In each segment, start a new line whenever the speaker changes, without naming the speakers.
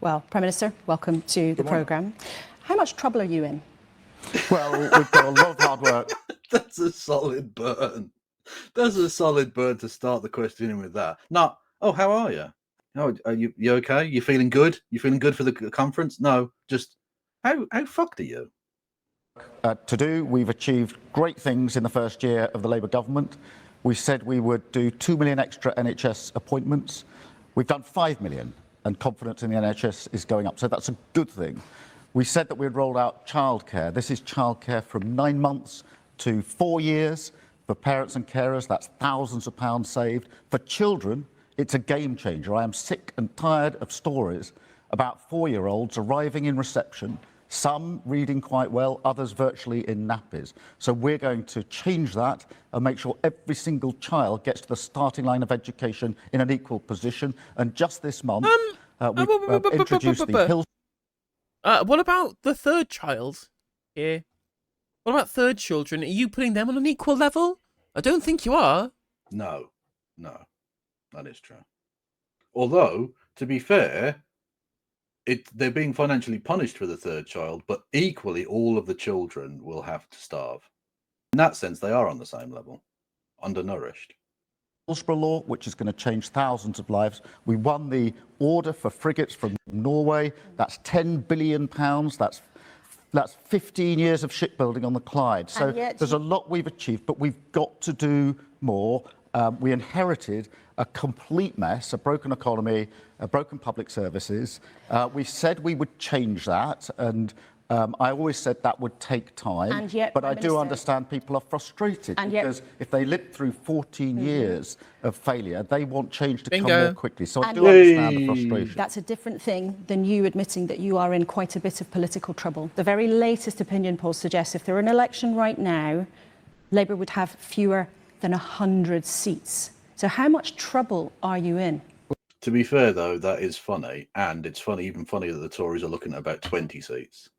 Well, Prime Minister, welcome to the programme. How much trouble are you in?
Well, we've got a lot of hard work.
That's a solid burn. That's a solid burn to start the questioning with that. Not, oh, how are you? Oh, are you okay? You feeling good? You feeling good for the conference? No, just how fucked are you?
To do, we've achieved great things in the first year of the Labour government. We said we would do 2 million extra NHS appointments. We've done 5 million, and confidence in the NHS is going up, so that's a good thing. We said that we'd roll out childcare. This is childcare from 9 months to 4 years. For parents and carers, that's thousands of pounds saved. For children, it's a game changer. I am sick and tired of stories about 4-year-olds arriving in reception, some reading quite well, others virtually in nappies. So we're going to change that and make sure every single child gets to the starting line of education in an equal position. And just this month, we've introduced the Hill.
What about the third child here? What about third children? Are you putting them on an equal level? I don't think you are.
No, that is true. Although, to be fair, they're being financially punished for the third child, but equally all of the children will have to starve. In that sense, they are on the same level, undernourished.
Law, which is going to change thousands of lives. We won the order for frigates from Norway. That's £10 billion. That's 15 years of shipbuilding on the Clyde. So there's a lot we've achieved, but we've got to do more. We inherited a complete mess, a broken economy, broken public services. We said we would change that, and I always said that would take time, but I do understand people are frustrated because if they lived through 14 years of failure, they want change to come more quickly. So I do understand the frustration.
That's a different thing than you admitting that you are in quite a bit of political trouble. The very latest opinion poll suggests if there were an election right now, Labour would have fewer than 100 seats. So how much trouble are you in?
To be fair, though, that is funny, and it's funny, even funnier that the Tories are looking at about 20 seats.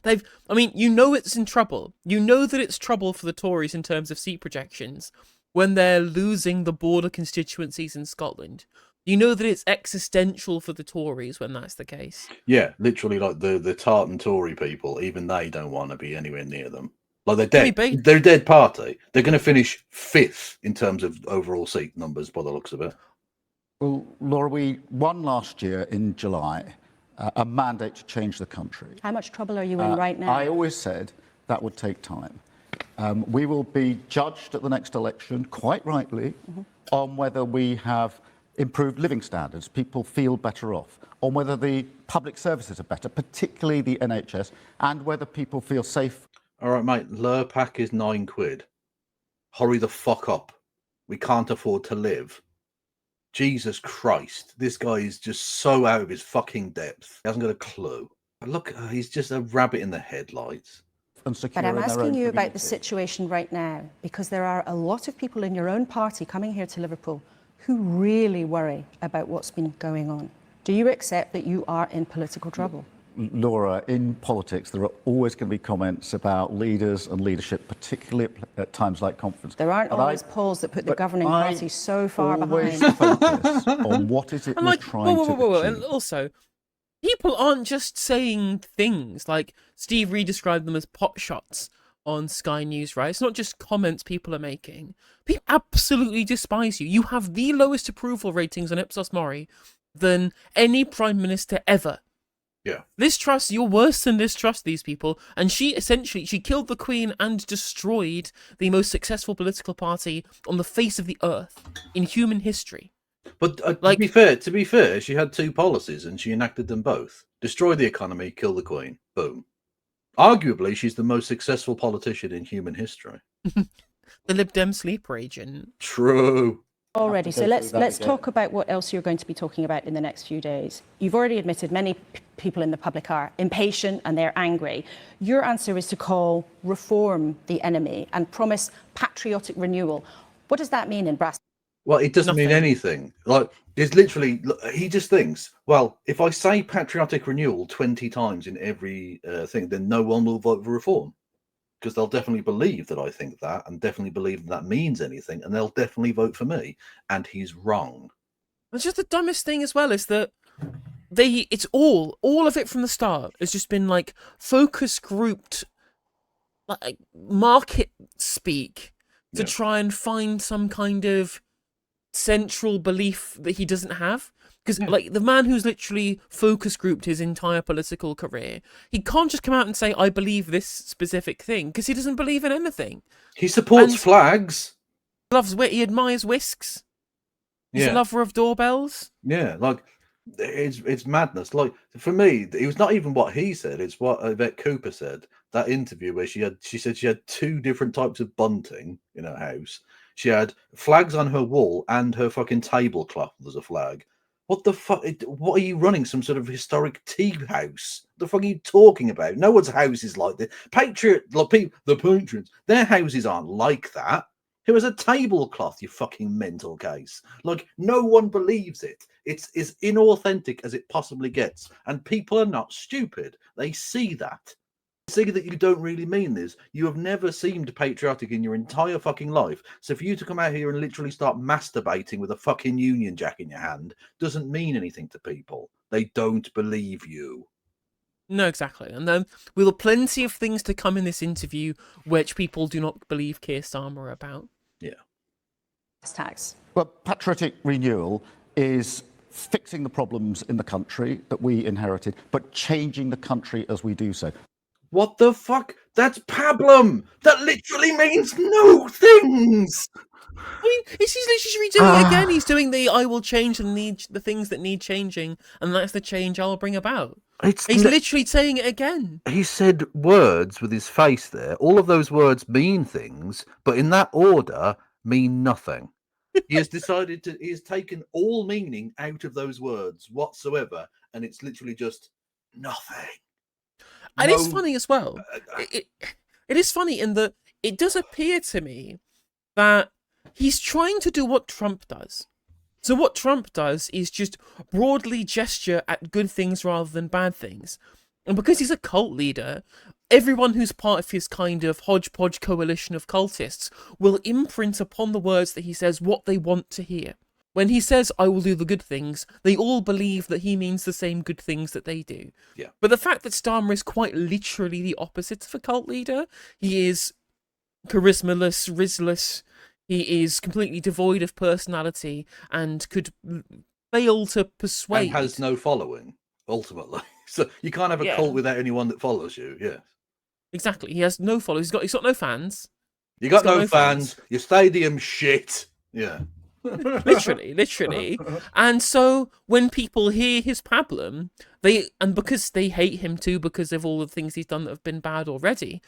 I mean, you know it's in trouble. You know that it's trouble for the Tories in terms of seat projections when they're losing the border constituencies in Scotland. You know that it's existential for the Tories when that's the case.
Yeah, literally, like the tartan Tory people, even they don't want to be anywhere near them. Like they're dead. They're a dead party. They're going to finish 5th in terms of overall seat numbers by the looks of it.
Well, Laura, we won last year in July a mandate to change the country.
How much trouble are you in right now?
I always said that would take time. We will be judged at the next election, quite rightly, on whether we have improved living standards, people feel better off, on whether the public services are better, particularly the NHS, and whether people feel safe.
All right, mate, Lurpak is £9. Hurry the fuck up. We can't afford to live. Jesus Christ, this guy is just so out of his fucking depth. He hasn't got a clue. Look, he's just a rabbit in the headlights.
But I'm asking you about the situation right now, because there are a lot of people in your own party coming here to Liverpool who really worry about what's been going on. Do you accept that you are in political trouble?
Laura, in politics, there are always going to be comments about leaders and leadership, particularly at times like conference.
There aren't always polls that put the governing party so far behind.
I always focus on what is it we're trying to achieve.
And also, people aren't just saying things like Steve Reed described them as pot shots on Sky News, right? It's not just comments people are making. People absolutely despise you. You have the lowest approval ratings on Ipsos Mori than any Prime Minister ever.
Yeah.
Liz Truss, you're worse than Liz Truss, these people. And she killed the Queen and destroyed the most successful political party on the face of the earth in human history.
But to be fair, she had 2 policies and she enacted them both. Destroy the economy, kill the Queen. Boom. Arguably, she's the most successful politician in human history.
The Lib Dem sleeper agent.
True.
Already, so let's talk about what else you're going to be talking about in the next few days. You've already admitted many people in the public are impatient and they're angry. Your answer is to call reform the enemy and promise patriotic renewal. What does that mean in brass?
Well, it doesn't mean anything. Like, it's literally, he just thinks, well, if I say patriotic renewal 20 times in every thing, then no one will vote for reform. Because they'll definitely believe that I think that, and definitely believe that means anything, and they'll definitely vote for me. And he's wrong.
It's just the dumbest thing as well is that it's all of it from the start has just been like focus grouped, like market speak to try and find some kind of central belief that he doesn't have. Because like the man who's literally focus grouped his entire political career, he can't just come out and say, I believe this specific thing, because he doesn't believe in anything.
He supports flags.
He admires whisks. He's a lover of doorbells.
Yeah, like it's madness. Like for me, it was not even what he said; it's what Yvette Cooper said. That interview where she said she had 2 different types of bunting in her house. She had flags on her wall and her fucking tablecloth was a flag. What the fuck? What are you running? Some sort of historic tea house? The fuck are you talking about? No one's house is like this. The patrons, their houses aren't like that. It was a tablecloth, you fucking mental case. Like, no one believes it. It's as inauthentic as it possibly gets. And people are not stupid. They see that. They see that you don't really mean this. You have never seemed patriotic in your entire fucking life. So for you to come out here and literally start masturbating with a fucking Union Jack in your hand doesn't mean anything to people. They don't believe you.
No, exactly. And then we'll have plenty of things to come in this interview which people do not believe Keir Starmer about.
Yeah.
Tax.
Well, patriotic renewal is fixing the problems in the country that we inherited, but changing the country as we do so.
What the fuck? That's pablum. That literally means no things.
I mean, he's literally redoing it again. He's doing the I will change the things that need changing, and that's the change I'll bring about. He's literally saying it again.
He said words with his face there. All of those words mean things, but in that order mean nothing. He has he has taken all meaning out of those words whatsoever, and it's literally just nothing.
And it's funny as well. It is funny in that it does appear to me that he's trying to do what Trump does. So what Trump does is just broadly gesture at good things rather than bad things. And because he's a cult leader, everyone who's part of his kind of hodgepodge coalition of cultists will imprint upon the words that he says what they want to hear. When he says, I will do the good things, they all believe that he means the same good things that they do.
Yeah.
But the fact that Starmer is quite literally the opposite of a cult leader, he is charismaless, risless, he is completely devoid of personality and could fail to persuade.
And has no following, ultimately. So you can't have a cult without anyone that follows you, yeah.
Exactly. He has no followers. He's got no fans.
You got no fans. Your stadium shit. Yeah.
literally. And so when people hear his pablum, because they hate him too because of all the things he's done that have been bad already,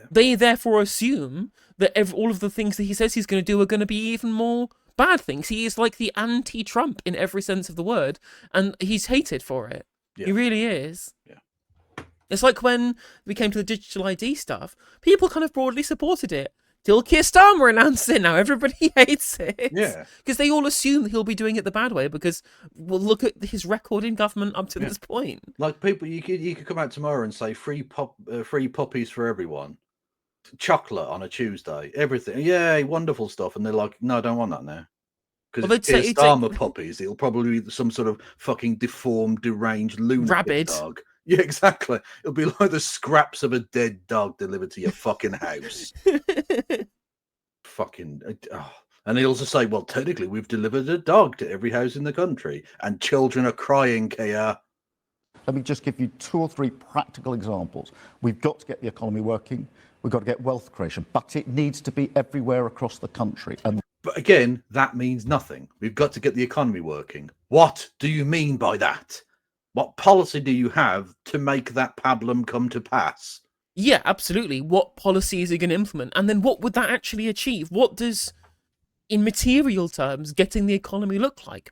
they therefore assume that all of the things that he says he's going to do are going to be even more bad things. He is like the anti-Trump in every sense of the word, and he's hated for it. Yeah. He really is.
Yeah.
It's like when we came to the digital ID stuff, people kind of broadly supported it. Till Keir Starmer announced it, now everybody hates it.
Yeah.
Because they all assume that he'll be doing it the bad way because, well, look at his record in government up to this point.
Like people, you could come out tomorrow and say free puppies for everyone. Chocolate on a Tuesday. Everything. Yay, wonderful stuff. And they're like, no, I don't want that now. Because if it's Starmer puppies, it'll probably be some sort of fucking deformed, deranged lunatic dog. Yeah, exactly. It'll be like the scraps of a dead dog delivered to your fucking house. Fucking. And he'll also say, well, technically, we've delivered a dog to every house in the country, and children are crying, Kia.
Let me just give you 2 or 3 practical examples. We've got to get the economy working. We've got to get wealth creation, but it needs to be everywhere across the country.
But again, that means nothing. We've got to get the economy working. What do you mean by that? What policy do you have to make that pablum come to pass?
Yeah, absolutely. What policy is he going to implement? And then what would that actually achieve? What does, in material terms, getting the economy look like?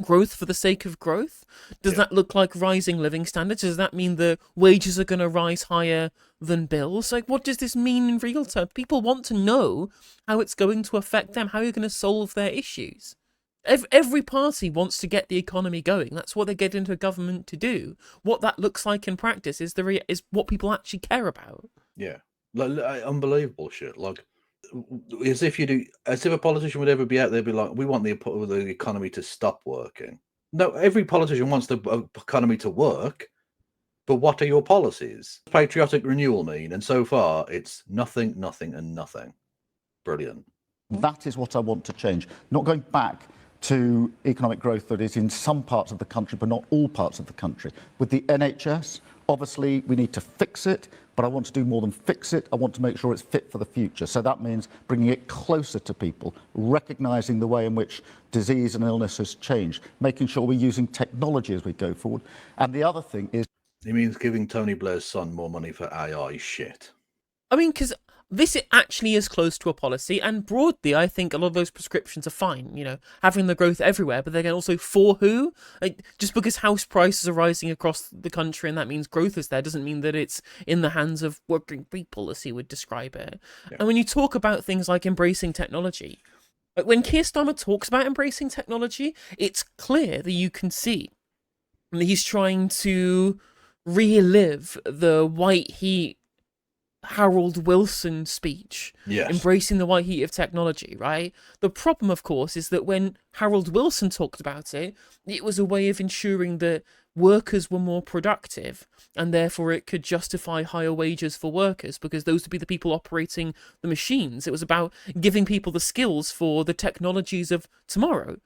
Growth for the sake of growth? Does that look like rising living standards? Does that mean the wages are going to rise higher than bills? Like, what does this mean in real terms? People want to know how it's going to affect them, how you're going to solve their issues. Every party wants to get the economy going. That's what they get into government to do. What that looks like in practice is what people actually care about.
Yeah, like unbelievable shit. Like as if a politician would ever be out there, be like, we want the economy to stop working. No, every politician wants the economy to work, but what are your policies? Patriotic renewal mean? And so far, it's nothing, nothing, and nothing. Brilliant.
That is what I want to change. Not going back to economic growth that is in some parts of the country, but not all parts of the country. With the NHS, obviously, we need to fix it, but I want to do more than fix it. I want to make sure it's fit for the future. So that means bringing it closer to people, recognising the way in which disease and illness has changed, making sure we're using technology as we go forward. And the other thing is...
He means giving Tony Blair's son more money for AI shit.
I mean, because this actually is close to a policy, and broadly, I think a lot of those prescriptions are fine, you know, having the growth everywhere, but then also for who? Like, just because house prices are rising across the country and that means growth is there, doesn't mean that it's in the hands of working people, as he would describe it. Yeah. And when you talk about things like embracing technology, when Keir Starmer talks about embracing technology, it's clear that you can see that he's trying to relive the white heat Harold Wilson speech,
yes,
embracing the white heat of technology, right? The problem, of course, is that when Harold Wilson talked about it, it was a way of ensuring that workers were more productive, and therefore it could justify higher wages for workers, because those would be the people operating the machines. It was about giving people the skills for the technologies of tomorrow.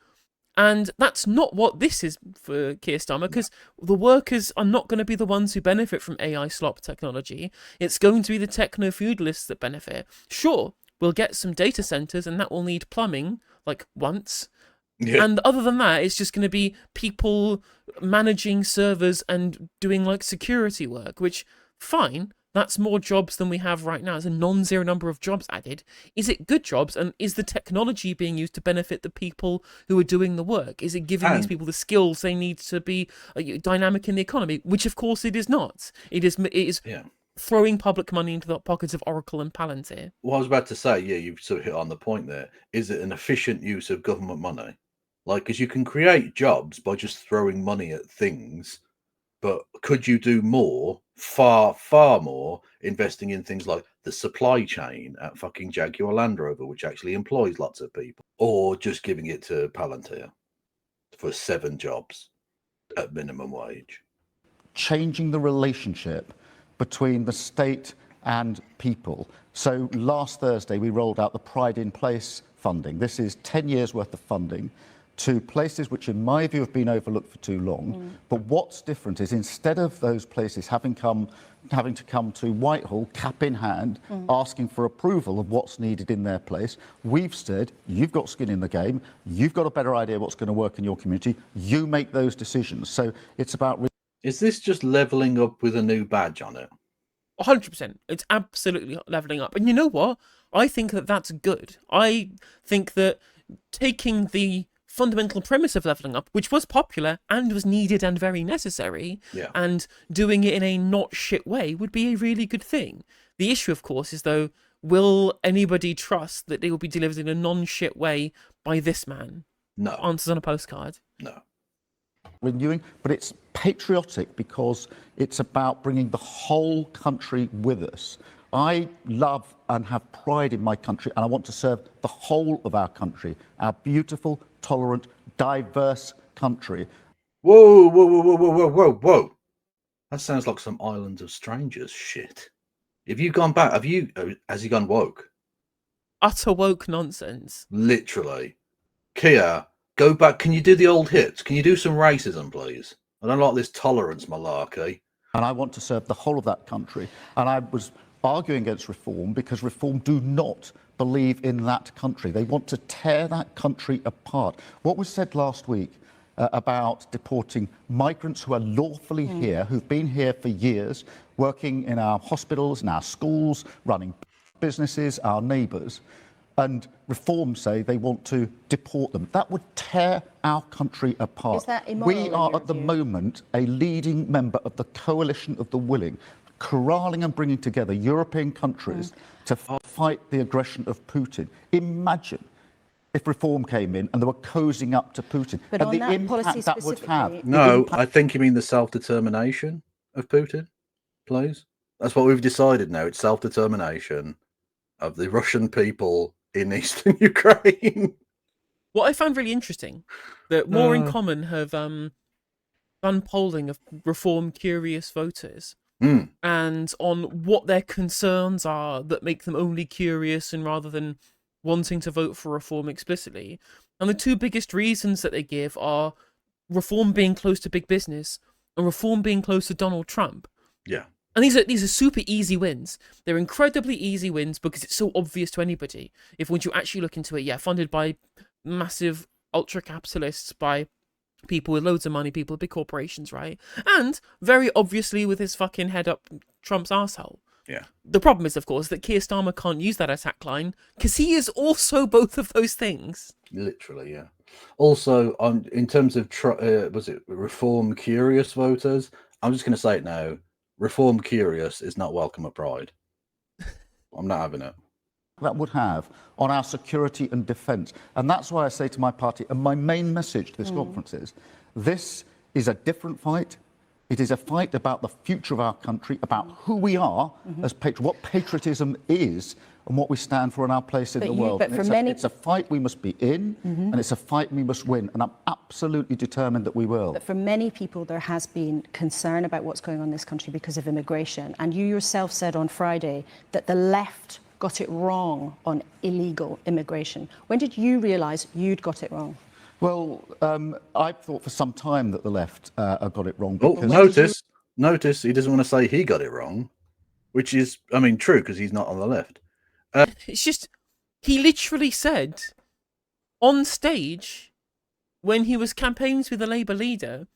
And that's not what this is for Keir Starmer, because the workers are not going to be the ones who benefit from AI slop technology. It's going to be the techno-feudalists that benefit. Sure, we'll get some data centers and that will need plumbing, like once. Yeah. And other than that, it's just going to be people managing servers and doing like security work, which, fine. That's more jobs than we have right now. It's a non-zero number of jobs added. Is it good jobs? And is the technology being used to benefit the people who are doing the work? Is it giving these people the skills they need to be dynamic in the economy? Which, of course, it is not. It is throwing public money into the pockets of Oracle and Palantir.
Well, I was about to say, yeah, you've sort of hit on the point there. Is it an efficient use of government money? Like, because you can create jobs by just throwing money at things, but could you do more, far, far more, investing in things like the supply chain at fucking Jaguar Land Rover, which actually employs lots of people, or just giving it to Palantir for 7 jobs at minimum wage?
Changing the relationship between the state and people. So last Thursday, we rolled out the Pride in Place funding. This is 10 years worth of funding to places which, in my view, have been overlooked for too long. But what's different is, instead of those places having to come to Whitehall, cap in hand, asking for approval of what's needed in their place, we've said, you've got skin in the game, you've got a better idea what's going to work in your community, you make those decisions. So it's about...
Is this just levelling up with a new badge on it?
100%. It's absolutely levelling up. And you know what? I think that that's good. I think that taking the fundamental premise of levelling up, which was popular and was needed and very necessary, and doing it in a not shit way would be a really good thing. The issue, of course, is, though, will anybody trust that they will be delivered in a non-shit way by this man?
No.
Answers on a postcard.
No.
Renewing, but it's patriotic because it's about bringing the whole country with us. I love and have pride in my country, and I want to serve the whole of our country, our beautiful, tolerant, diverse country.
Whoa, whoa, whoa, whoa, whoa, whoa, whoa. That sounds like some Islands of Strangers shit. Have you gone back? Has he gone woke?
Utter woke nonsense.
Literally. Kia, go back. Can you do the old hits? Can you do some racism, please? I don't like this tolerance malarkey.
And I want to serve the whole of that country. And I was arguing against reform because reform do not believe in that country. They want to tear that country apart. What was said last week about deporting migrants who are lawfully here, who've been here for years, working in our hospitals, in our schools, running businesses, our neighbours, and reform say they want to deport them. That would tear our country apart.
Is that immoral?
We are at the moment a leading member of the coalition of the willing, corralling and bringing together European countries to fight the aggression of Putin. Imagine if reform came in and they were cozying up to Putin,
but
and the impact that would have.
No, I think you mean the self-determination of Putin, please. That's what we've decided now. It's self-determination of the Russian people in eastern Ukraine.
What I found really interesting, that More in Common have done polling of reform curious voters and on what their concerns are that make them only curious and rather than wanting to vote for reform explicitly. And the two biggest reasons that they give are reform being close to big business and reform being close to Donald Trump.
Yeah.
And these are super easy wins. They're incredibly easy wins because it's so obvious to anybody. If once you actually look into it, yeah, funded by massive ultra capitalists, by people with loads of money, people with big corporations, right? And very obviously with his fucking head up Trump's arsehole.
Yeah.
The problem is, of course, that Keir Starmer can't use that attack line because he is also both of those things.
Literally, yeah. Also, in terms of was it reform curious voters? I'm just going to say it now. Reform curious is not welcome at Pride. I'm not having it.
That would have on our security and defence. And that's why I say to my party, and my main message to this conference is, this is a different fight. It is a fight about the future of our country, about who we are as what patriotism is, and what we stand for in our place in the world.
But for many,
it's a fight we must be in, and it's a fight we must win. And I'm absolutely determined that we will.
But for many people, there has been concern about what's going on in this country because of immigration. And you yourself said on Friday that the left got it wrong on illegal immigration. When did you realise you'd got it wrong?
Well, I've thought for some time that the left got it wrong.
Oh, notice he doesn't want to say he got it wrong, which is, I mean, true because he's not on the left.
It's just, he literally said on stage when he was campaigning to be the Labour leader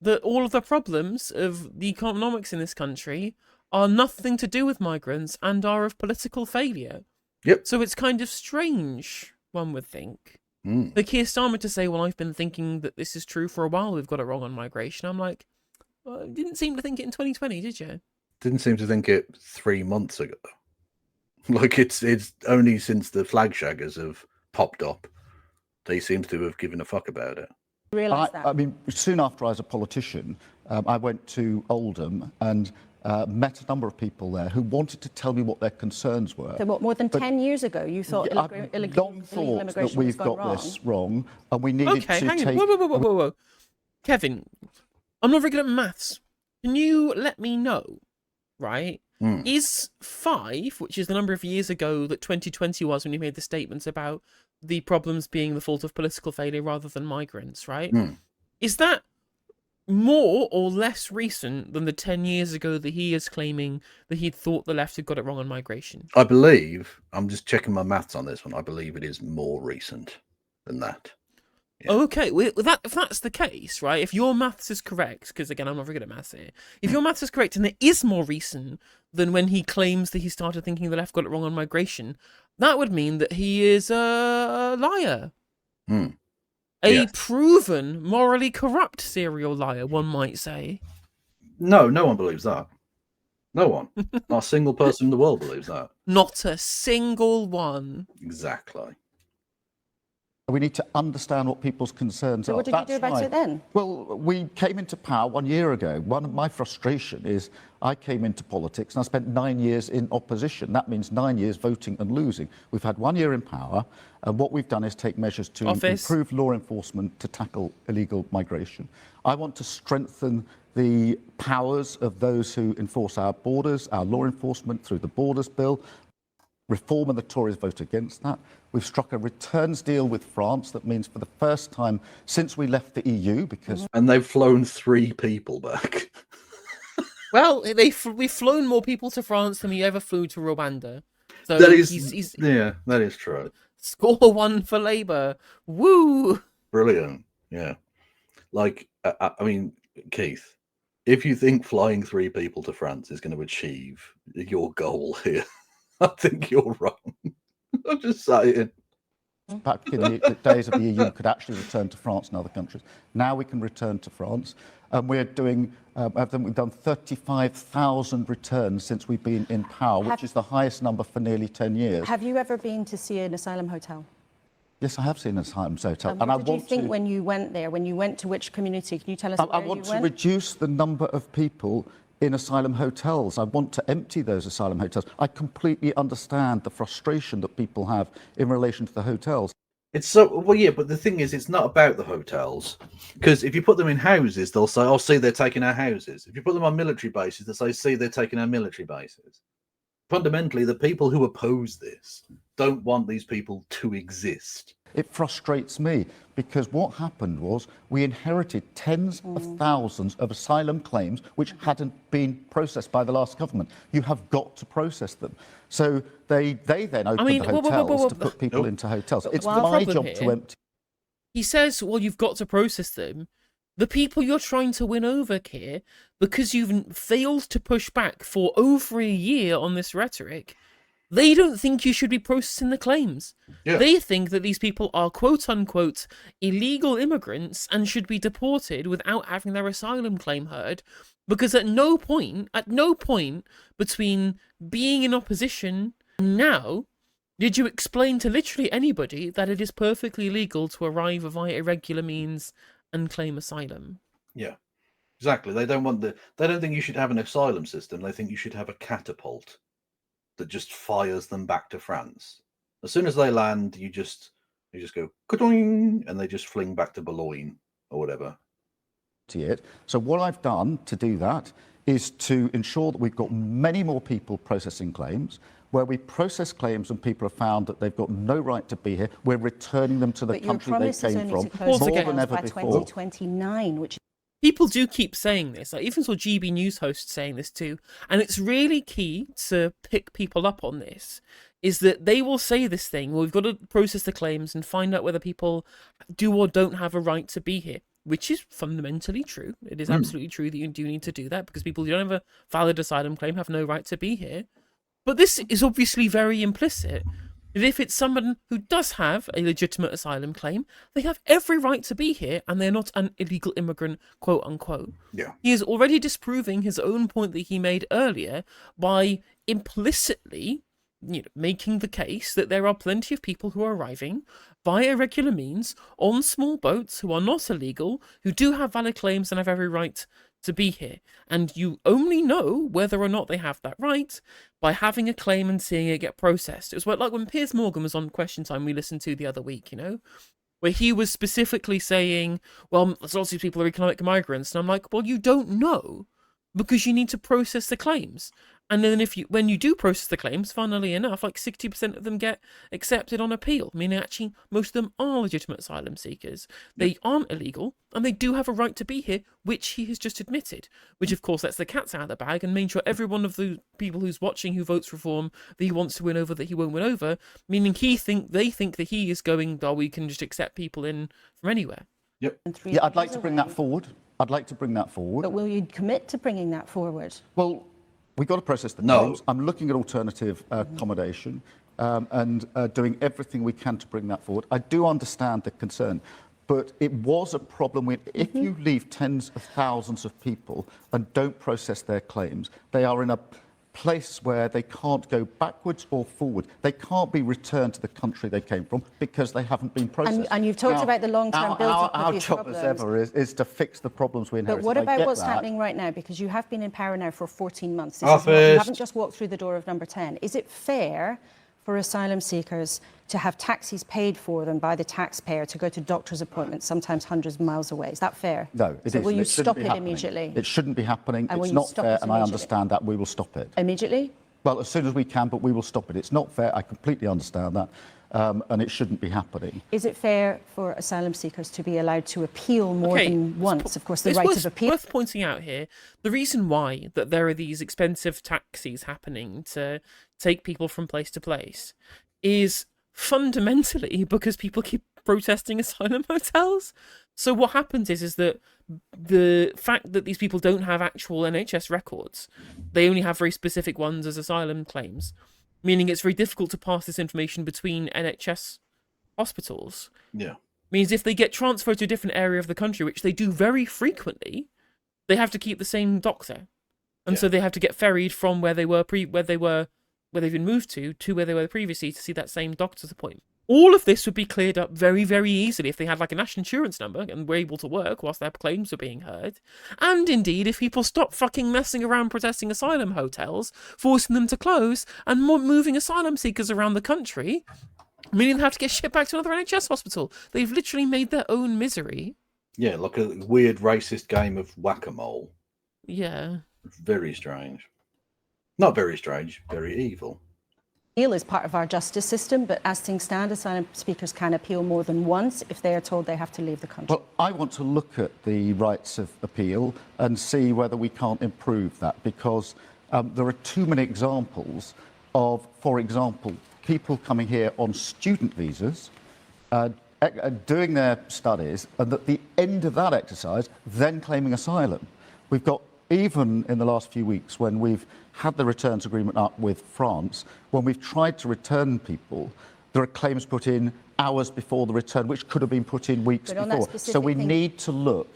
that all of the problems of the economics in this country are nothing to do with migrants and are of political failure.
Yep.
So it's kind of strange, one would think. The Keir Starmer to say, well, I've been thinking that this is true for a while, we've got it wrong on migration. I'm like, well, you didn't seem to think it in 2020, did you?
Didn't seem to think it 3 months ago. Like it's only since the flag shaggers have popped up, they seem to have given a fuck about it.
I mean, soon after I was a politician, I went to Oldham and met a number of people there who wanted to tell me what their concerns were.
So what, more than 10 years ago, you thought illegal
thought that
immigration
we've got this wrong, and we needed to
hang
take...
on. Whoa. Kevin, I'm not very good at maths. Can you let me know, right? Is 5, which is the number of years ago that 2020 was when you made the statements about the problems being the fault of political failure rather than migrants, right? Is that more or less recent than the 10 years ago that he is claiming that he'd thought the left had got it wrong on migration?
I believe, I'm just checking my maths on this one, I believe it is more recent than that. Yeah.
Okay, well, if that's the case, right, if your maths is correct, because again, I'm not very good at maths here, if your maths is correct and it is more recent than when he claims that he started thinking the left got it wrong on migration, that would mean that he is a liar. A proven, morally corrupt serial liar, one might say.
No one believes that. No one. Not a single person in the world believes that.
Not a single one.
Exactly.
We need to understand what people's concerns are.
So what did you do about it then?
Well, we came into power 1 year ago. One of my frustration is I came into politics and I spent 9 years in opposition. That means 9 years voting and losing. We've had 1 year in power, and what we've done is take measures to improve law enforcement to tackle illegal migration. I want to strengthen the powers of those who enforce our borders, our law enforcement through the Borders Bill. Reform, and the Tories vote against that. We've struck a returns deal with France that means for the first time since we left the EU, because...
And they've flown 3 people back.
Well, we've flown more people to France than we ever flew to Rwanda. So
that is,
he's
yeah, that is true.
Score 1 for Labour. Woo!
Brilliant, yeah. Like, I mean, Keith, if you think flying 3 people to France is going to achieve your goal here, I think you're wrong. I'm just saying.
Back in the days of the EU, could actually return to France and other countries. Now we can return to France. And we're doing, we've done 35,000 returns since we've been in power, which is the highest number for nearly 10 years.
Have you ever been to see an asylum hotel?
Yes, I have seen an asylum hotel.
And what did you think when you went there? When you went to which community? Can you tell us where you went?
I want to reduce the number of people in asylum hotels. I want to empty those asylum hotels. I completely understand the frustration that people have in relation to the hotels.
It's so well, yeah, but the thing is, it's not about the hotels, because if you put them in houses, they'll say, "Oh, see, they're taking our houses." If you put them on military bases, they'll say, "See, they're taking our military bases." Fundamentally, the people who oppose this don't want these people to exist.
It frustrates me because what happened was we inherited tens of thousands of asylum claims which hadn't been processed by the last government. You have got to process them. So they then opened the hotels to put people into hotels. It's my job to empty.
He says, well, you've got to process them. The people you're trying to win over here, because you've failed to push back for over a year on this rhetoric, they don't think you should be processing the claims. Yeah. They think that these people are quote-unquote illegal immigrants and should be deported without having their asylum claim heard, because at no point between being in opposition and now did you explain to literally anybody that it is perfectly legal to arrive via irregular means and claim asylum.
Yeah, exactly. They don't think you should have an asylum system. They think you should have a catapult that just fires them back to France. As soon as they land, you just go ka-doing, and they just fling back to Boulogne or whatever.
So what I've done to do that is to ensure that we've got many more people processing claims. Where we process claims and people have found that they've got no right to be here, we're returning them to the country they came from more than ever before.
2029, which
people do keep saying this. I even saw GB News host saying this too, and it's really key to pick people up on this. Is that they will say this thing, well, we've got to process the claims and find out whether people do or don't have a right to be here, which is fundamentally true. It is absolutely true that you do need to do that, because people who don't have a valid asylum claim have no right to be here. But this is obviously very implicit. That if it's someone who does have a legitimate asylum claim, they have every right to be here and they're not an illegal immigrant, quote unquote.
Yeah.
He is already disproving his own point that he made earlier by implicitly making the case that there are plenty of people who are arriving by irregular means on small boats who are not illegal, who do have valid claims and have every right to be here. And you only know whether or not they have that right by having a claim and seeing it get processed. It was like when Piers Morgan was on Question Time we listened to the other week, where he was specifically saying, well, lots of people are economic migrants. And I'm like, well, you don't know because you need to process the claims. And then when you do process the claims, funnily enough, like 60% of them get accepted on appeal, meaning actually most of them are legitimate asylum seekers. They aren't illegal, and they do have a right to be here, which he has just admitted, which of course lets the cats out of the bag and made sure every one of the people who's watching who votes reform that he wants to win over, that he won't win over, meaning they think that he is going, oh, we can just accept people in from anywhere.
Yep.
Yeah, I'd like to bring that forward. But
will you commit to bringing that forward?
Well, we've got to process the claims. I'm looking at alternative accommodation and doing everything we can to bring that forward. I do understand the concern, but it was a problem with if you leave tens of thousands of people and don't process their claims, they are in a place where they can't go backwards or forward. They can't be returned to the country they came from because they haven't been processed.
And you've talked about the long-term build-up of these problems.
Our job as ever is to fix the problems we inherited.
But what about what's happening right now? Because you have been in power now for 14 months. You haven't just walked through the door of number 10. Is it fair for asylum seekers to have taxis paid for them by the taxpayer to go to doctor's appointments, sometimes hundreds of miles away? Is that fair?
No, it isn't.
Will you stop it immediately?
It shouldn't be happening. It's not fair, and I understand that. We will stop it.
Immediately?
Well, as soon as we can, but we will stop it. It's not fair. I completely understand that, and it shouldn't be happening.
Is it fair for asylum seekers to be allowed to appeal more than once? Of course, the right of appeal.
It's worth pointing out here, the reason why that there are these expensive taxis happening to take people from place to place is fundamentally because people keep protesting asylum hotels. So what happens is that the fact that these people don't have actual NHS records, they only have very specific ones as asylum claims, meaning it's very difficult to pass this information between NHS hospitals.
Yeah.
Means if they get transferred to a different area of the country, which they do very frequently, they have to keep the same doctor. And so they have to get ferried from where they've been moved to where they were previously to see that same doctor's appointment. All of this would be cleared up very, very easily if they had like a national insurance number and were able to work whilst their claims were being heard. And indeed, if people stop fucking messing around protesting asylum hotels, forcing them to close and moving asylum seekers around the country, Meaning they have to get shipped back to another NHS hospital. They've literally made their own misery.
Yeah, like a weird racist game of whack-a-mole.
Yeah.
Very strange. Not very strange, very evil.
Appeal is part of our justice system, but as things stand, asylum seekers can appeal more than once if they are told they have to leave the country.
Well, I want to look at the rights of appeal and see whether we can't improve that, because there are too many examples of, for example, people coming here on student visas, doing their studies, and at the end of that exercise, then claiming asylum. We've got, even in the last few weeks, when we've had the returns agreement up with France, when we've tried to return people, there are claims put in hours before the return, which could have been put in weeks before. So we need to look.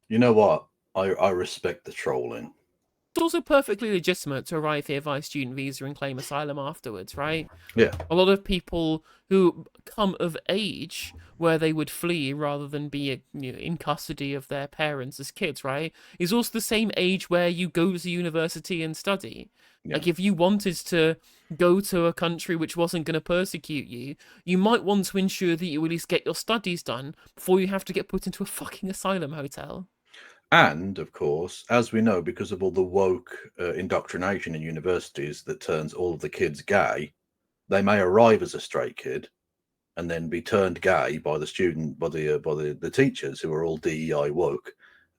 You know what? I respect the trolling.
It's also perfectly legitimate to arrive here via student visa and claim asylum afterwards, right?
Yeah.
A lot of people who come of age where they would flee rather than be in custody of their parents as kids, right? Is also the same age where you go to university and study.
Yeah.
Like, if you wanted to go to a country which wasn't going to persecute you, you might want to ensure that you at least get your studies done before you have to get put into a fucking asylum hotel.
And, of course, as we know, because of all the woke indoctrination in universities that turns all of the kids gay, they may arrive as a straight kid and then be turned gay by the the teachers, who are all DEI woke,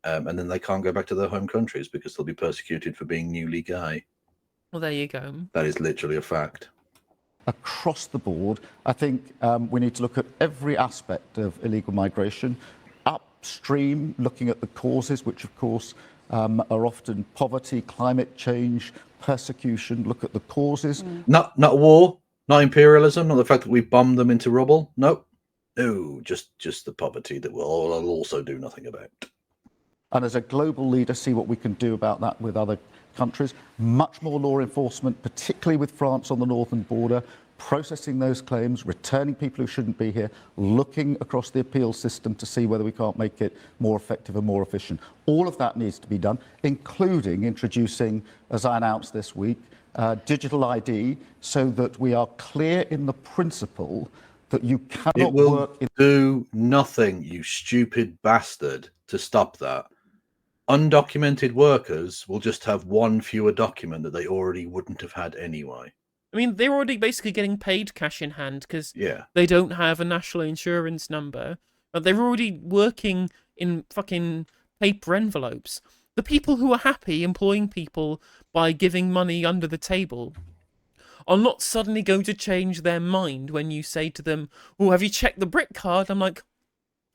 and then they can't go back to their home countries because they'll be persecuted for being newly gay.
Well, there you go.
That is literally a fact.
Across the board, I think we need to look at every aspect of illegal migration. Upstream, looking at the causes, which of course are often poverty, climate change, persecution. Look at the causes.
Not war, not imperialism, not the fact that we bombed them into rubble. Nope. No, just the poverty that we'll also do nothing about.
And as a global leader, see what we can do about that with other countries. Much more law enforcement, particularly with France on the northern border, processing those claims, returning people who shouldn't be here, looking across the appeal system to see whether we can't make it more effective and more efficient. All of that needs to be done, including introducing, as I announced this week, digital ID, so that we are clear in the principle that you cannot
It will
work in...
do nothing, you stupid bastard, to stop that. Undocumented workers will just have one fewer document that they already wouldn't have had anyway.
I mean, they're already basically getting paid cash in hand because
Yeah.
they don't have a national insurance number. But they're already working in fucking paper envelopes. The people who are happy employing people by giving money under the table are not suddenly going to change their mind when you say to them, "Oh, have you checked the brick card?" I'm like,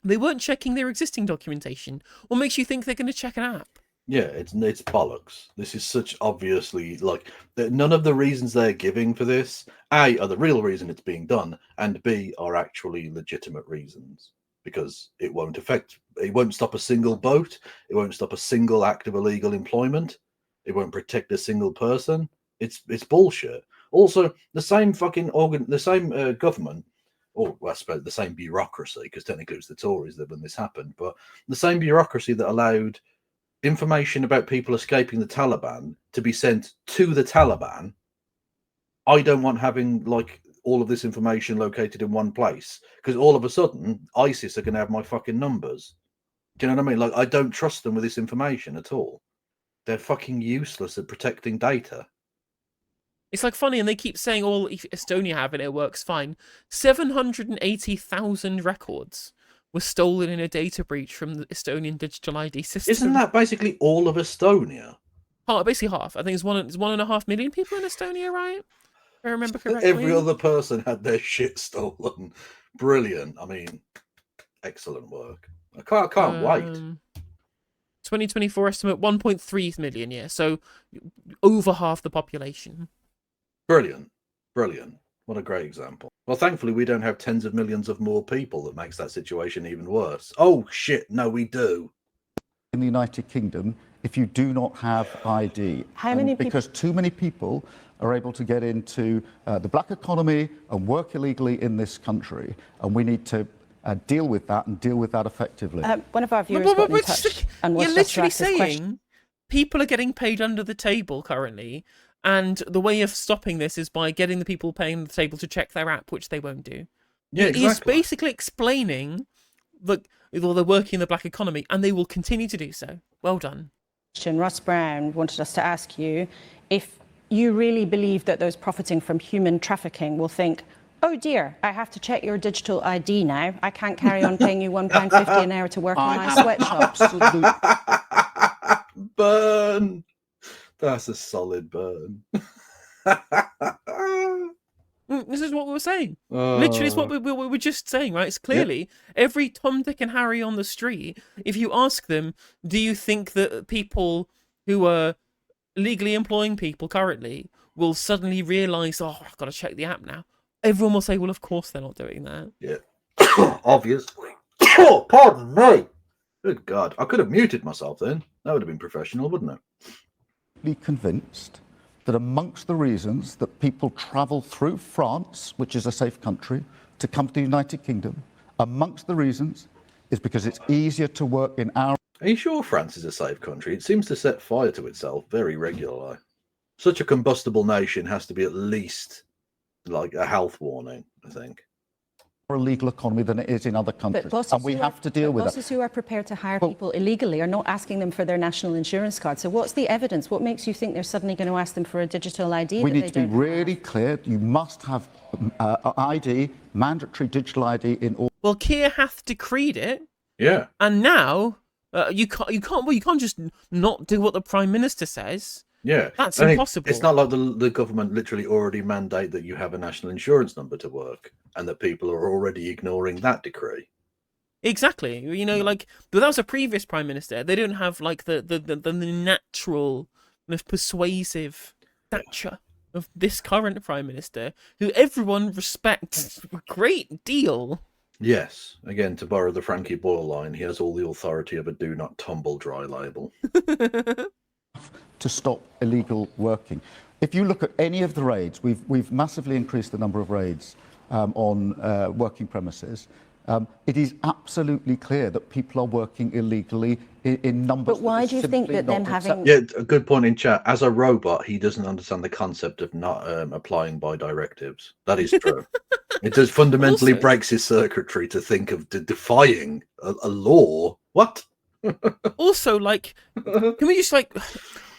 they weren't checking their existing documentation. What makes you think they're going to check an app?
Yeah, it's bollocks. This is such obviously, like, none of the reasons they're giving for this, A, are the real reason it's being done, and B, are actually legitimate reasons. Because it won't stop a single boat, it won't stop a single act of illegal employment, it won't protect a single person. It's bullshit. Also, the same fucking government, or well, I suppose the same bureaucracy, because technically it was the Tories that when this happened, but the same bureaucracy that allowed information about people escaping the Taliban to be sent to the Taliban. I don't want having like all of this information located in one place, because all of a sudden ISIS are going to have my fucking numbers. Do you know what I mean? Like, I don't trust them with this information at all. They're fucking useless at protecting data.
It's like funny, and they keep saying, "Oh, if Estonia have it, it works fine." 780,000 records were stolen in a data breach from the Estonian digital ID system.
Isn't that basically all of Estonia?
Basically half. I think it's 1.5 million people in Estonia, right? If I remember correctly.
Every other person had their shit stolen. Brilliant. I mean, excellent work. I can't wait.
2024 estimate 1.3 million, yeah. So over half the population.
Brilliant. What a great example. Well, thankfully, we don't have tens of millions of more people that makes that situation even worse. Oh, shit. No, we do.
In the United Kingdom, if you do not have ID.
How many people?
Because too many people are able to get into the black economy and work illegally in this country. And we need to deal with that and deal with that effectively.
One of our viewers got in touch and was
You're
just to
literally
ask this question.
saying people are getting paid under the table currently, and the way of stopping this is by getting the people paying the table to check their app, which they won't do.
Yeah,
He's
exactly.
basically explaining, look, well, they're working in the black economy, and they will continue to do so. Well done.
Ross Brown wanted us to ask you if you really believe that those profiting from human trafficking will think, oh dear, I have to check your digital ID now. I can't carry on paying you £1.50 an hour to work in my sweatshop.
Absolutely.
Burn. That's a solid burn.
This is what we were saying. Literally, it's what we were just saying, right? It's clearly every Tom, Dick, and Harry on the street. If you ask them, do you think that people who are legally employing people currently will suddenly realise, oh, I've got to check the app now? Everyone will say, well, of course they're not doing that.
Yeah. Obviously. Oh, pardon me. Good God. I could have muted myself then. That would have been professional, wouldn't it?
Be convinced that amongst the reasons that people travel through France, which is a safe country, to come to the United Kingdom, amongst the reasons is because it's easier to work in our...
Are you sure France is a safe country? It seems to set fire to itself very regularly. Such a combustible nation has to be at least like a health warning, I think.
a legal economy than it is in other countries. And we have to deal with that.
Bosses who are prepared to hire people illegally are not asking them for their national insurance card. So what's the evidence? What makes you think they're suddenly going to ask them for a digital ID?
We need to be really clear. You must have ID, mandatory digital ID in all.
Well, Keir hath decreed it.
Yeah.
And now you can't just not do what the Prime Minister says.
Yeah,
that's impossible.
It's not like the government literally already mandate that you have a national insurance number to work, and that people are already ignoring that decree.
Exactly. You know, like, but that was a previous Prime Minister. They don't have like the natural, persuasive stature of this current Prime Minister, who everyone respects a great deal.
Yes, again, to borrow the Frankie Boyle line, he has all the authority of a "do not tumble" dry label.
To stop illegal working. If you look at any of the raids, we've massively increased the number of raids on working premises. It is absolutely clear that people are working illegally in numbers.
But why do you think that them having...
Yeah, a good point in chat. As a robot, he doesn't understand the concept of not applying by directives. That is true. It does fundamentally breaks his circuitry to think of defying a law. What?
Also, like, can we just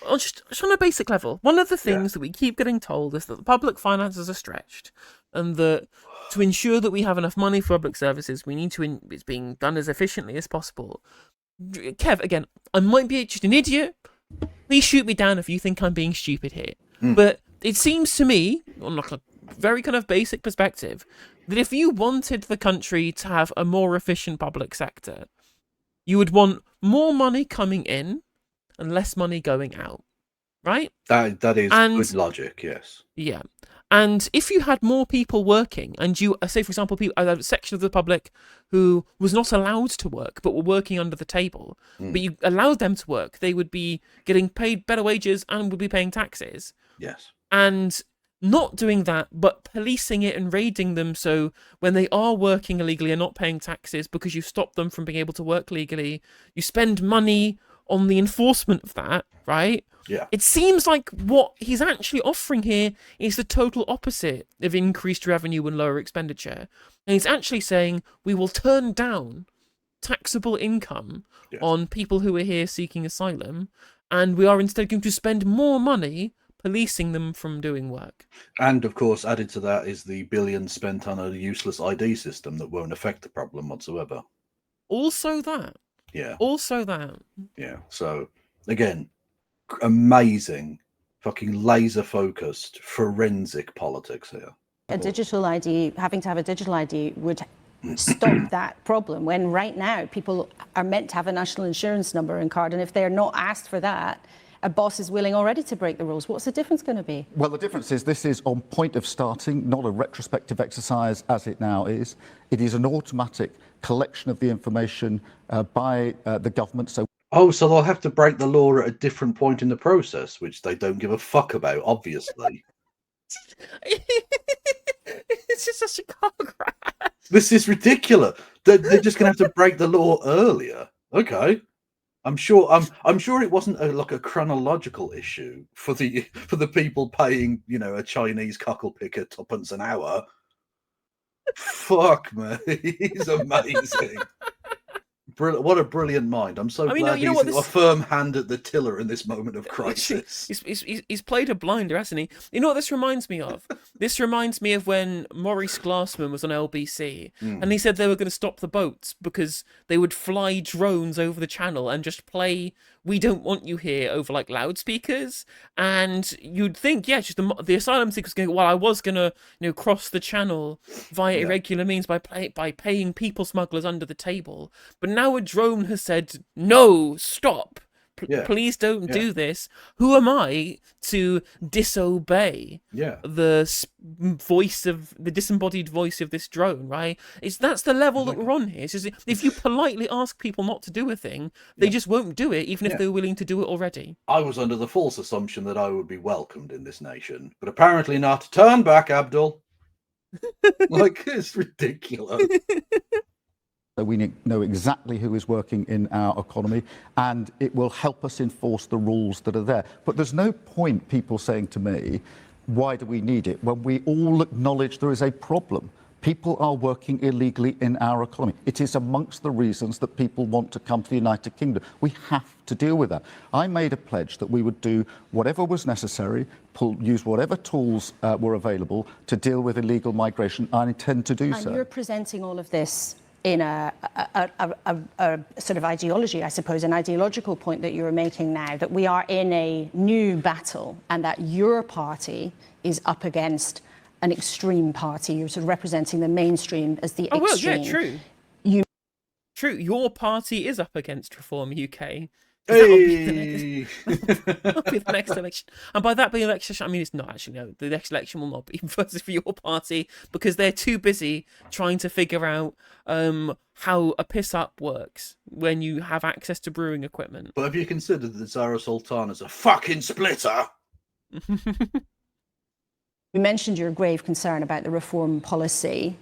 just on a basic level, one of the things that we keep getting told is that the public finances are stretched, and that to ensure that we have enough money for public services, we need to it's being done as efficiently as possible. Kev, again, I might be just an idiot. Please shoot me down if you think I'm being stupid here. But it seems to me, on like a very kind of basic perspective, that if you wanted the country to have a more efficient public sector, you would want more money coming in and less money going out, right?
That is good logic, yes.
Yeah. And if you had more people working, and you, say, for example, a section of the public who was not allowed to work, but were working under the table, but you allowed them to work, they would be getting paid better wages and would be paying taxes.
Yes.
And not doing that, but policing it and raiding them, so when they are working illegally and not paying taxes because you stop them from being able to work legally, you spend money on the enforcement of that, right?
Yeah.
It seems like what he's actually offering here is the total opposite of increased revenue and lower expenditure. And he's actually saying we will turn down taxable income on people who are here seeking asylum, and we are instead going to spend more money policing them from doing work.
And of course, added to that is the billions spent on a useless ID system that won't affect the problem whatsoever.
Also that.
Yeah.
Also that.
Yeah. So again, amazing, fucking laser focused forensic politics here.
A digital ID, having to have a digital ID would stop that problem, when right now people are meant to have a national insurance number and card, and if they're not asked for that, a boss is willing already to break the rules. What's the difference going to be?
Well, the difference is this is on point of starting, not a retrospective exercise as it now is. It is an automatic collection of the information by the government. So
they'll have to break the law at a different point in the process, which they don't give a fuck about, obviously.
It's just such a car crash.
This is ridiculous. They're just going to have to break the law earlier. Okay. I'm sure it wasn't a chronological issue for the people paying, a Chinese cockle picker 2p an hour. Fuck me, he's amazing. What a brilliant mind. I'm so glad
you know what
he's
this...
a firm hand at the tiller in this moment of crisis.
He's played a blinder, hasn't he? You know what this reminds me of? This reminds me of when Maurice Glassman was on LBC and he said they were going to stop the boats because they would fly drones over the channel and just play "We Don't Want You Here" over like loudspeakers. And you'd think, yeah, just the asylum seekers going, well, I was going to cross the channel via irregular means by paying people smugglers under the table. But now a drone has said, no, stop. Please don't do this. Who am I to disobey the disembodied voice of this drone, right? That's the level that we're on here. It's just, if you politely ask people not to do a thing, they just won't do it, even if they're willing to do it already.
I was under the false assumption that I would be welcomed in this nation, but apparently not. Turn back, Abdul. Like, it's ridiculous.
So we know exactly who is working in our economy, and it will help us enforce the rules that are there. But there's no point people saying to me, why do we need it, when we all acknowledge there is a problem. People are working illegally in our economy. It is amongst the reasons that people want to come to the United Kingdom. We have to deal with that. I made a pledge that we would do whatever was necessary, use whatever tools were available to deal with illegal migration. I intend to do so.
And you're presenting all of this in a sort of ideology, I suppose, an ideological point that you're making now, that we are in a new battle and that your party is up against an extreme party. You're sort of representing the mainstream as the extreme.
Well, yeah, true. True, your party is up against Reform UK. That'll be the next election. And by that being election, I mean, it's not actually, no, the next election will not be for your party because they're too busy trying to figure out how a piss up works when you have access to brewing equipment.
But have you considered that Zara Sultana's a fucking splitter?
You mentioned your grave concern about the reform policy,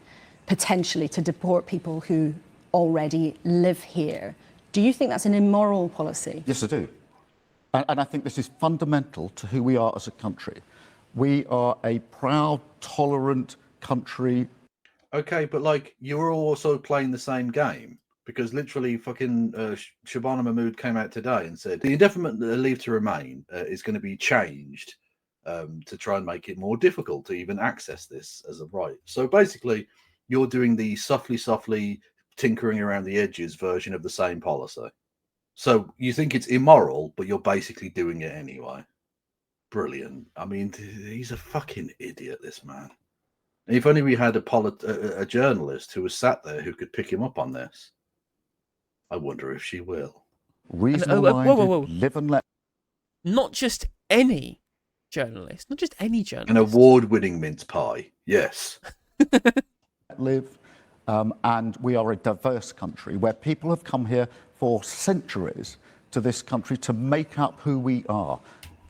potentially to deport people who already live here. Do you think that's an immoral policy?
Yes, I do. And I think this is fundamental to who we are as a country. We are a proud, tolerant country.
Okay, but like, you're also playing the same game. Because literally fucking Shabana Mahmood came out today and said the indefinite leave to remain is going to be changed to try and make it more difficult to even access this as a right. So basically, you're doing the softly tinkering around the edges version of the same policy. So you think it's immoral, but you're basically doing it anyway. Brilliant. I mean, he's a fucking idiot, this man. And if only we had a journalist who was sat there who could pick him up on this. I wonder if she will.
Reasonable-minded, live and let.
Not just any journalist. Not just any journalist.
An award-winning mince pie. Yes.
Live. And we are a diverse country where people have come here for centuries to this country to make up who we are.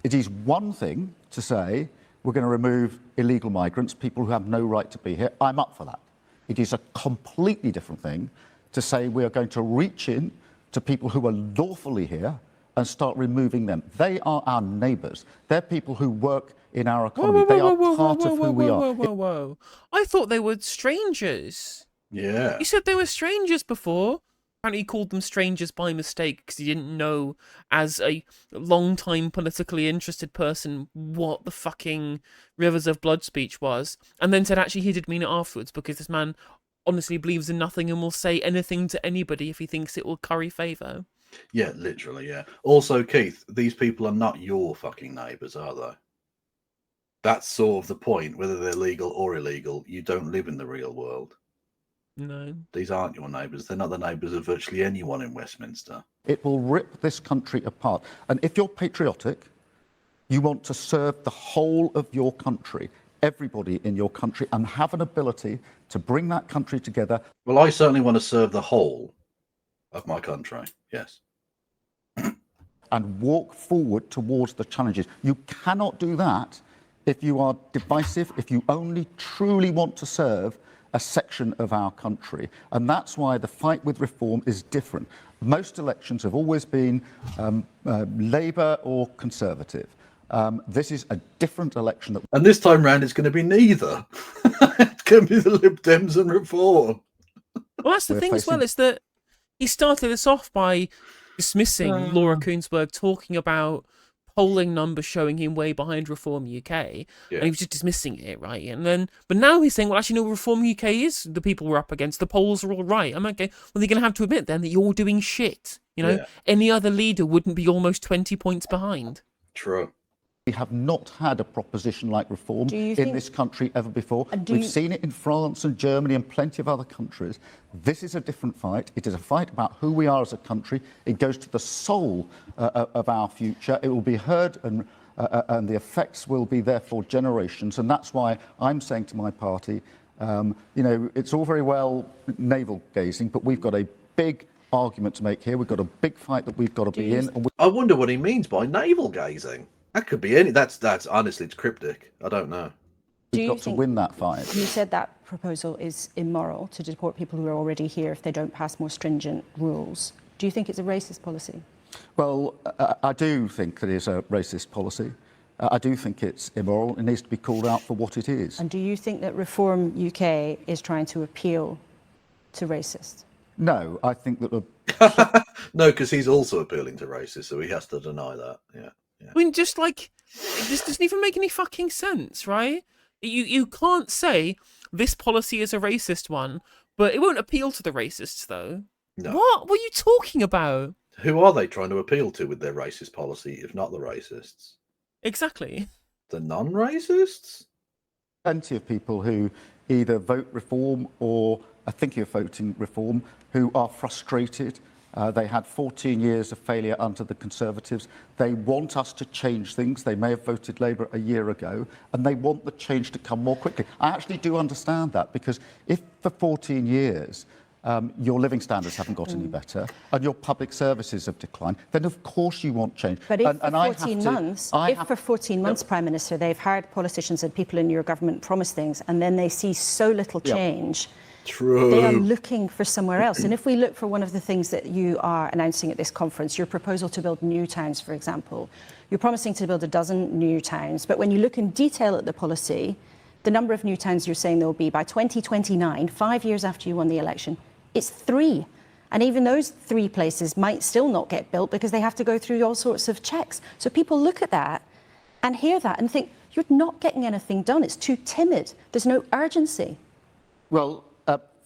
It is one thing to say we're going to remove illegal migrants, people who have no right to be here. I'm up for that. It is a completely different thing to say we are going to reach in to people who are lawfully here and start removing them. They are our neighbours. They're people who work in our economy. They are part of who we are.
Whoa. I thought they were strangers.
Yeah.
You said they were strangers before. Apparently he called them strangers by mistake because he didn't know, as a long-time politically interested person, what the fucking Rivers of Blood speech was. And then said actually he did mean it afterwards because this man honestly believes in nothing and will say anything to anybody if he thinks it will curry favour.
Yeah, literally, yeah. Also, Keith, these people are not your fucking neighbours, are they? That's sort of the point, whether they're legal or illegal. You don't live in the real world.
No.
These aren't your neighbours. They're not the neighbours of virtually anyone in Westminster.
It will rip this country apart. And if you're patriotic, you want to serve the whole of your country, everybody in your country, and have an ability to bring that country together.
Well, I certainly want to serve the whole of my country, yes.
And walk forward towards the challenges. You cannot do that if you are divisive, if you only truly want to serve a section of our country. And that's why the fight with reform is different. Most elections have always been Labour or Conservative. This is a different election.
And this time round, it's going to be neither. It can be the Lib Dems and reform.
Well, that's the
We're
thing as well,
facing-
is that he started this off by dismissing Laura Kuenssberg talking about polling numbers showing him way behind Reform UK,
Yeah.
and he was just dismissing it, right? And then, but now he's saying, well, actually, no, Reform UK is the people we're up against. The polls are all right. I'm okay. Well, they're going to have to admit then that you're doing shit. You know,
Yeah.
any other leader wouldn't be almost 20 points behind.
True.
We have not had a proposition like reform
Do you
in
think-
this country ever before.
And do
We've
you-
seen it in France and Germany and plenty of other countries. This is a different fight. It is a fight about who we are as a country. It goes to the soul of our future. It will be heard and the effects will be there for generations. And that's why I'm saying to my party, you know, it's all very well navel gazing, but we've got a big argument to make here. We've got a big fight that we've got to be in. And
I wonder what he means by navel gazing. That could be any. That's honestly, it's cryptic. I don't know.
Do
we've
you
got to
think-
win that fight.
You said that proposal is immoral to deport people who are already here if they don't pass more stringent rules. Do you think it's a racist policy?
Well, I do think it is a racist policy. I do think it's immoral. It needs to be called out for what it is.
And do you think that Reform UK is trying to appeal to racists?
No, I think that
No, because he's also appealing to racists, so he has to deny that. Yeah.
I mean, just like, this doesn't even make any fucking sense, right? You can't say this policy is a racist one, but it won't appeal to the racists, though.
No.
What are you talking about?
Who are they trying to appeal to with their racist policy, if not the racists?
Exactly.
The non-racists?
plenty of people who either vote reform or are thinking of voting reform who are frustrated. They had 14 years of failure under the Conservatives. They want us to change things. They may have voted Labour a year ago, and they want the change to come more quickly. I actually do understand that, because if for 14 years your living standards haven't got any better and your public services have declined, then of course you want change.
But if
And I have
for 14 months, Prime Minister, they've hired politicians and people in your government promise things, and then they see so little change,
True.
they are looking for somewhere else. And if we look for one of the things that you are announcing at this conference, your proposal to build new towns, for example, you're promising to build 12 new towns. But when you look in detail at the policy, the number of new towns you're saying there will be by 2029, 5 years after you won the election, it's 3. And even those 3 places might still not get built because they have to go through all sorts of checks. So people look at that and hear that and think, you're not getting anything done. It's too timid. There's no urgency.
Well,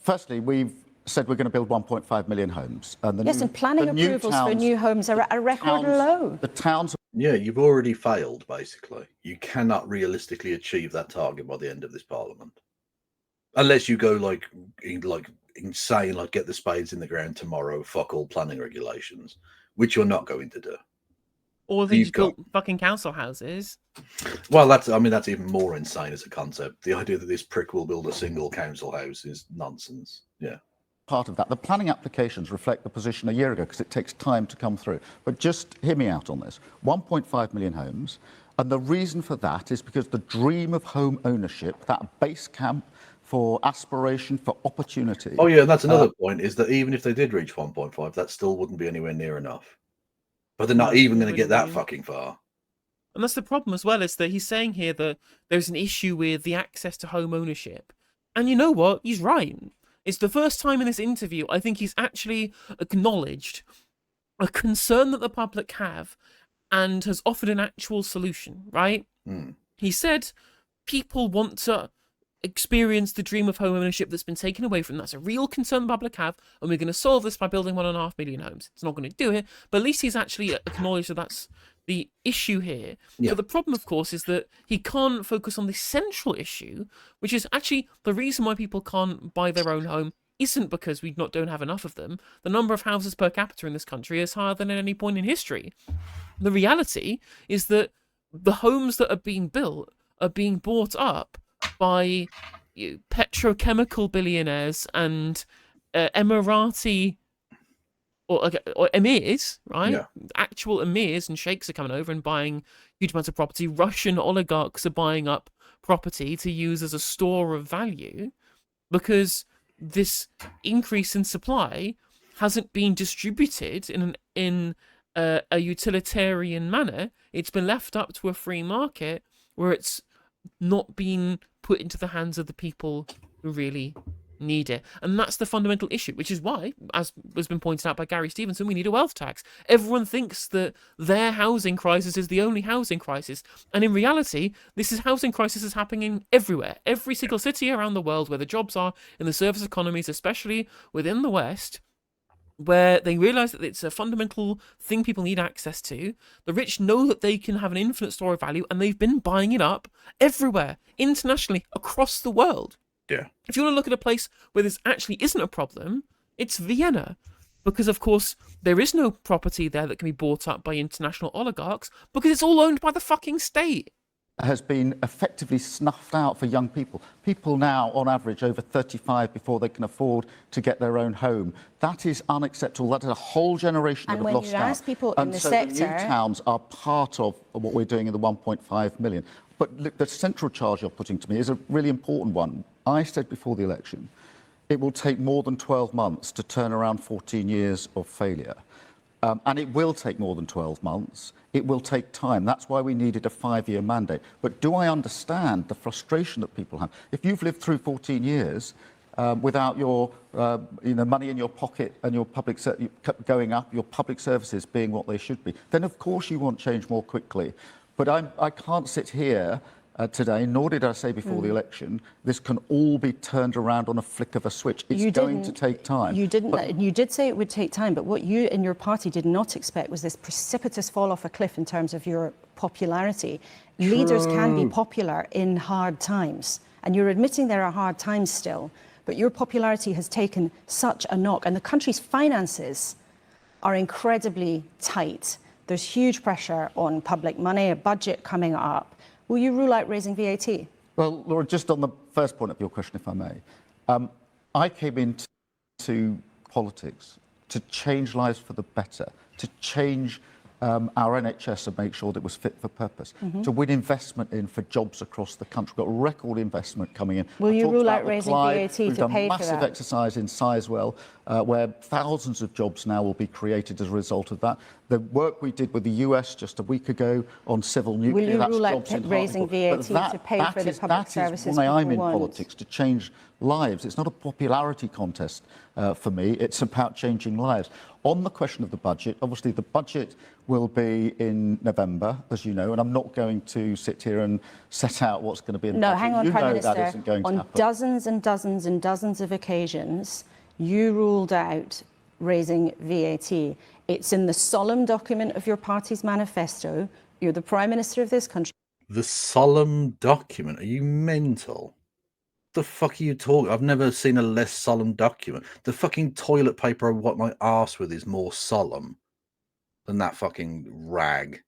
firstly, we've said we're going to build 1.5 million homes. And
Yes, and planning approvals for new homes are at a record low.
The towns.
Yeah, you've already failed, basically. You cannot realistically achieve that target by the end of this parliament. Unless you go like insane, like get the spades in the ground tomorrow, fuck all planning regulations, which you're not going to do.
Or they
You've
just built fucking council houses.
Well, that's even more insane as a concept. The idea that this prick will build a single council house is nonsense. Yeah.
Part of that. The planning applications reflect the position a year ago because it takes time to come through. But just hear me out on this. 1.5 million homes. And the reason for that is because the dream of home ownership, that base camp for aspiration, for opportunity.
Oh, yeah, and that's another point, is that even if they did reach 1.5, that still wouldn't be anywhere near enough. But they're not even going to get that fucking far.
And that's the problem as well, is that he's saying here that there's an issue with the access to home ownership. And you know what? He's right. It's the first time in this interview I think he's actually acknowledged a concern that the public have and has offered an actual solution, right?
Mm.
He said people want to experience the dream of home ownership that's been taken away from them. That's a real concern the public have, and we're going to solve this by building 1.5 million homes. It's not going to do it, but at least he's actually acknowledged that that's the issue here.
Yeah.
But the problem, of course, is that he can't focus on the central issue, which is actually the reason why people can't buy their own home isn't because we don't have enough of them. The number of houses per capita in this country is higher than at any point in history. The reality is that the homes that are being built are being bought up by petrochemical billionaires and Emirati or emirs, right?
Yeah.
Actual emirs and sheikhs are coming over and buying huge amounts of property. Russian oligarchs are buying up property to use as a store of value because this increase in supply hasn't been distributed in a utilitarian manner. It's been left up to a free market where it's not being put into the hands of the people who really need it. And that's the fundamental issue, which is why, as has been pointed out by Gary Stevenson, we need a wealth tax. Everyone thinks that their housing crisis is the only housing crisis. And in reality, this is housing crisis is happening everywhere. Every single city around the world where the jobs are in the service economies, especially within the West, where they realise that it's a fundamental thing people need access to. The rich know that they can have an infinite store of value, and they've been buying it up everywhere, internationally, across the world.
Yeah.
If you want to look at a place where this actually isn't a problem, it's Vienna. Because, of course, there is no property there that can be bought up by international oligarchs because it's all owned by the fucking state.
Has been effectively snuffed out for young people. People now, on average, over 35 before they can afford to get their own home. That is unacceptable. That is a whole generation that have lost out.
And when you ask people in the sector...
the new towns are part of what we're doing in the 1.5 million. But look, the central charge you're putting to me is a really important one. I said before the election, it will take more than 12 months to turn around 14 years of failure. And it will take more than 12 months. It will take time. That's why we needed a 5-year mandate. But do I understand the frustration that people have? If you've lived through 14 years without your money in your pocket and your public going up, your public services being what they should be, then of course you want change more quickly. But I can't sit here today, nor did I say before the election, this can all be turned around on a flick of a switch. It's going to take time.
You didn't. You did say it would take time, but what you and your party did not expect was this precipitous fall off a cliff in terms of your popularity.
True.
Leaders can be popular in hard times, and you're admitting there are hard times still, but your popularity has taken such a knock, and the country's finances are incredibly tight. There's huge pressure on public money, a budget coming up. Will you rule out raising VAT?
Well, Laura, just on the first point of your question, if I may, I came into politics to change lives for the better, to change our NHS and make sure that it was fit for purpose, to win investment in for jobs across the country. We've got record investment coming in.
Will you rule out raising VAT to pay for that?
We've done a massive exercise in Sizewell, where thousands of jobs now will be created as a result of that. The work we did with the US just a week ago on civil nuclear,
that's jobs in raising VAT to pay for the public services?
That is why I'm in politics, to change lives. It's not a popularity contest for me. It's about changing lives. On the question of the budget, obviously the budget will be in November, as you know, and I'm not going to sit here and set out what's going to be in the budget.
No, hang on,
you
Prime
know
Minister.
That isn't going to
on
happen.
Dozens and dozens and dozens of occasions, you ruled out raising VAT. It's in the solemn document of your party's manifesto. You're the Prime Minister of this country.
The solemn document? Are you mental? The fuck are you talking? I've never seen a less solemn document. The fucking toilet paper I wipe my arse with is more solemn than that fucking rag.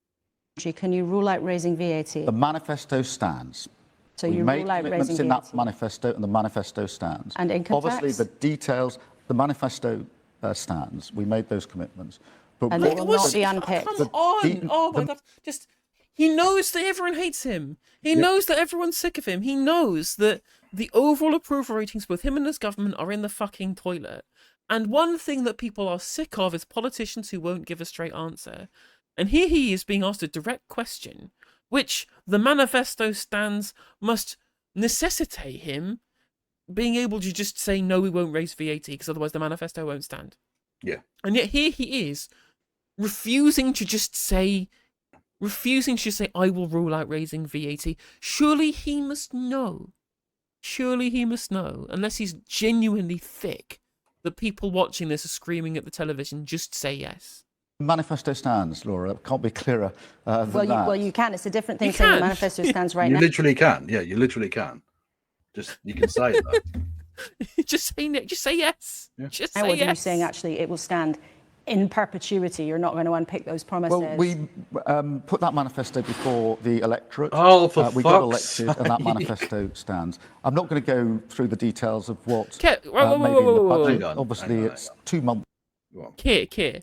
Can you rule out raising VAT?
The manifesto stands.
So
we
you
made
rule out
commitments
raising
in
VAT?
that manifesto, and the manifesto stands.
And income
Obviously,
tax?
the details, the manifesto stands. We made those commitments. But
And
what
they will not be unpicked.
Come on! Oh my God! Just he knows that everyone hates him. He knows that everyone's sick of him. He knows that the overall approval ratings, both him and his government, are in the fucking toilet. And one thing that people are sick of is politicians who won't give a straight answer. And here he is being asked a direct question, which the manifesto stands must necessitate him being able to just say, no, we won't raise VAT, because otherwise the manifesto won't stand.
Yeah.
And yet here he is, refusing to say, I will rule out raising VAT. Surely he must know. Surely he must know, unless he's genuinely thick, that people watching this are screaming at the television, just say yes.
Manifesto stands, Laura. It can't be clearer than that.
Well, you can. It's a different thing
You
saying the
can.
manifesto stands right
You
now.
literally can. Yeah, you literally can. Just, you can say it though.
Just say yes.
Yeah.
Just
And
say
what are you
yes.
saying? Actually, it will stand in perpetuity. You're not going to unpick those promises.
Well, we put that manifesto before the electorate.
Oh, for
we got
fuck's
elected, and that
sake.
manifesto stands. I'm not going to go through the details of what
Keir,
maybe in the budget.
Hang on,
Obviously,
hang on,
it's
hang on.
2 months.
Go on.
Keir.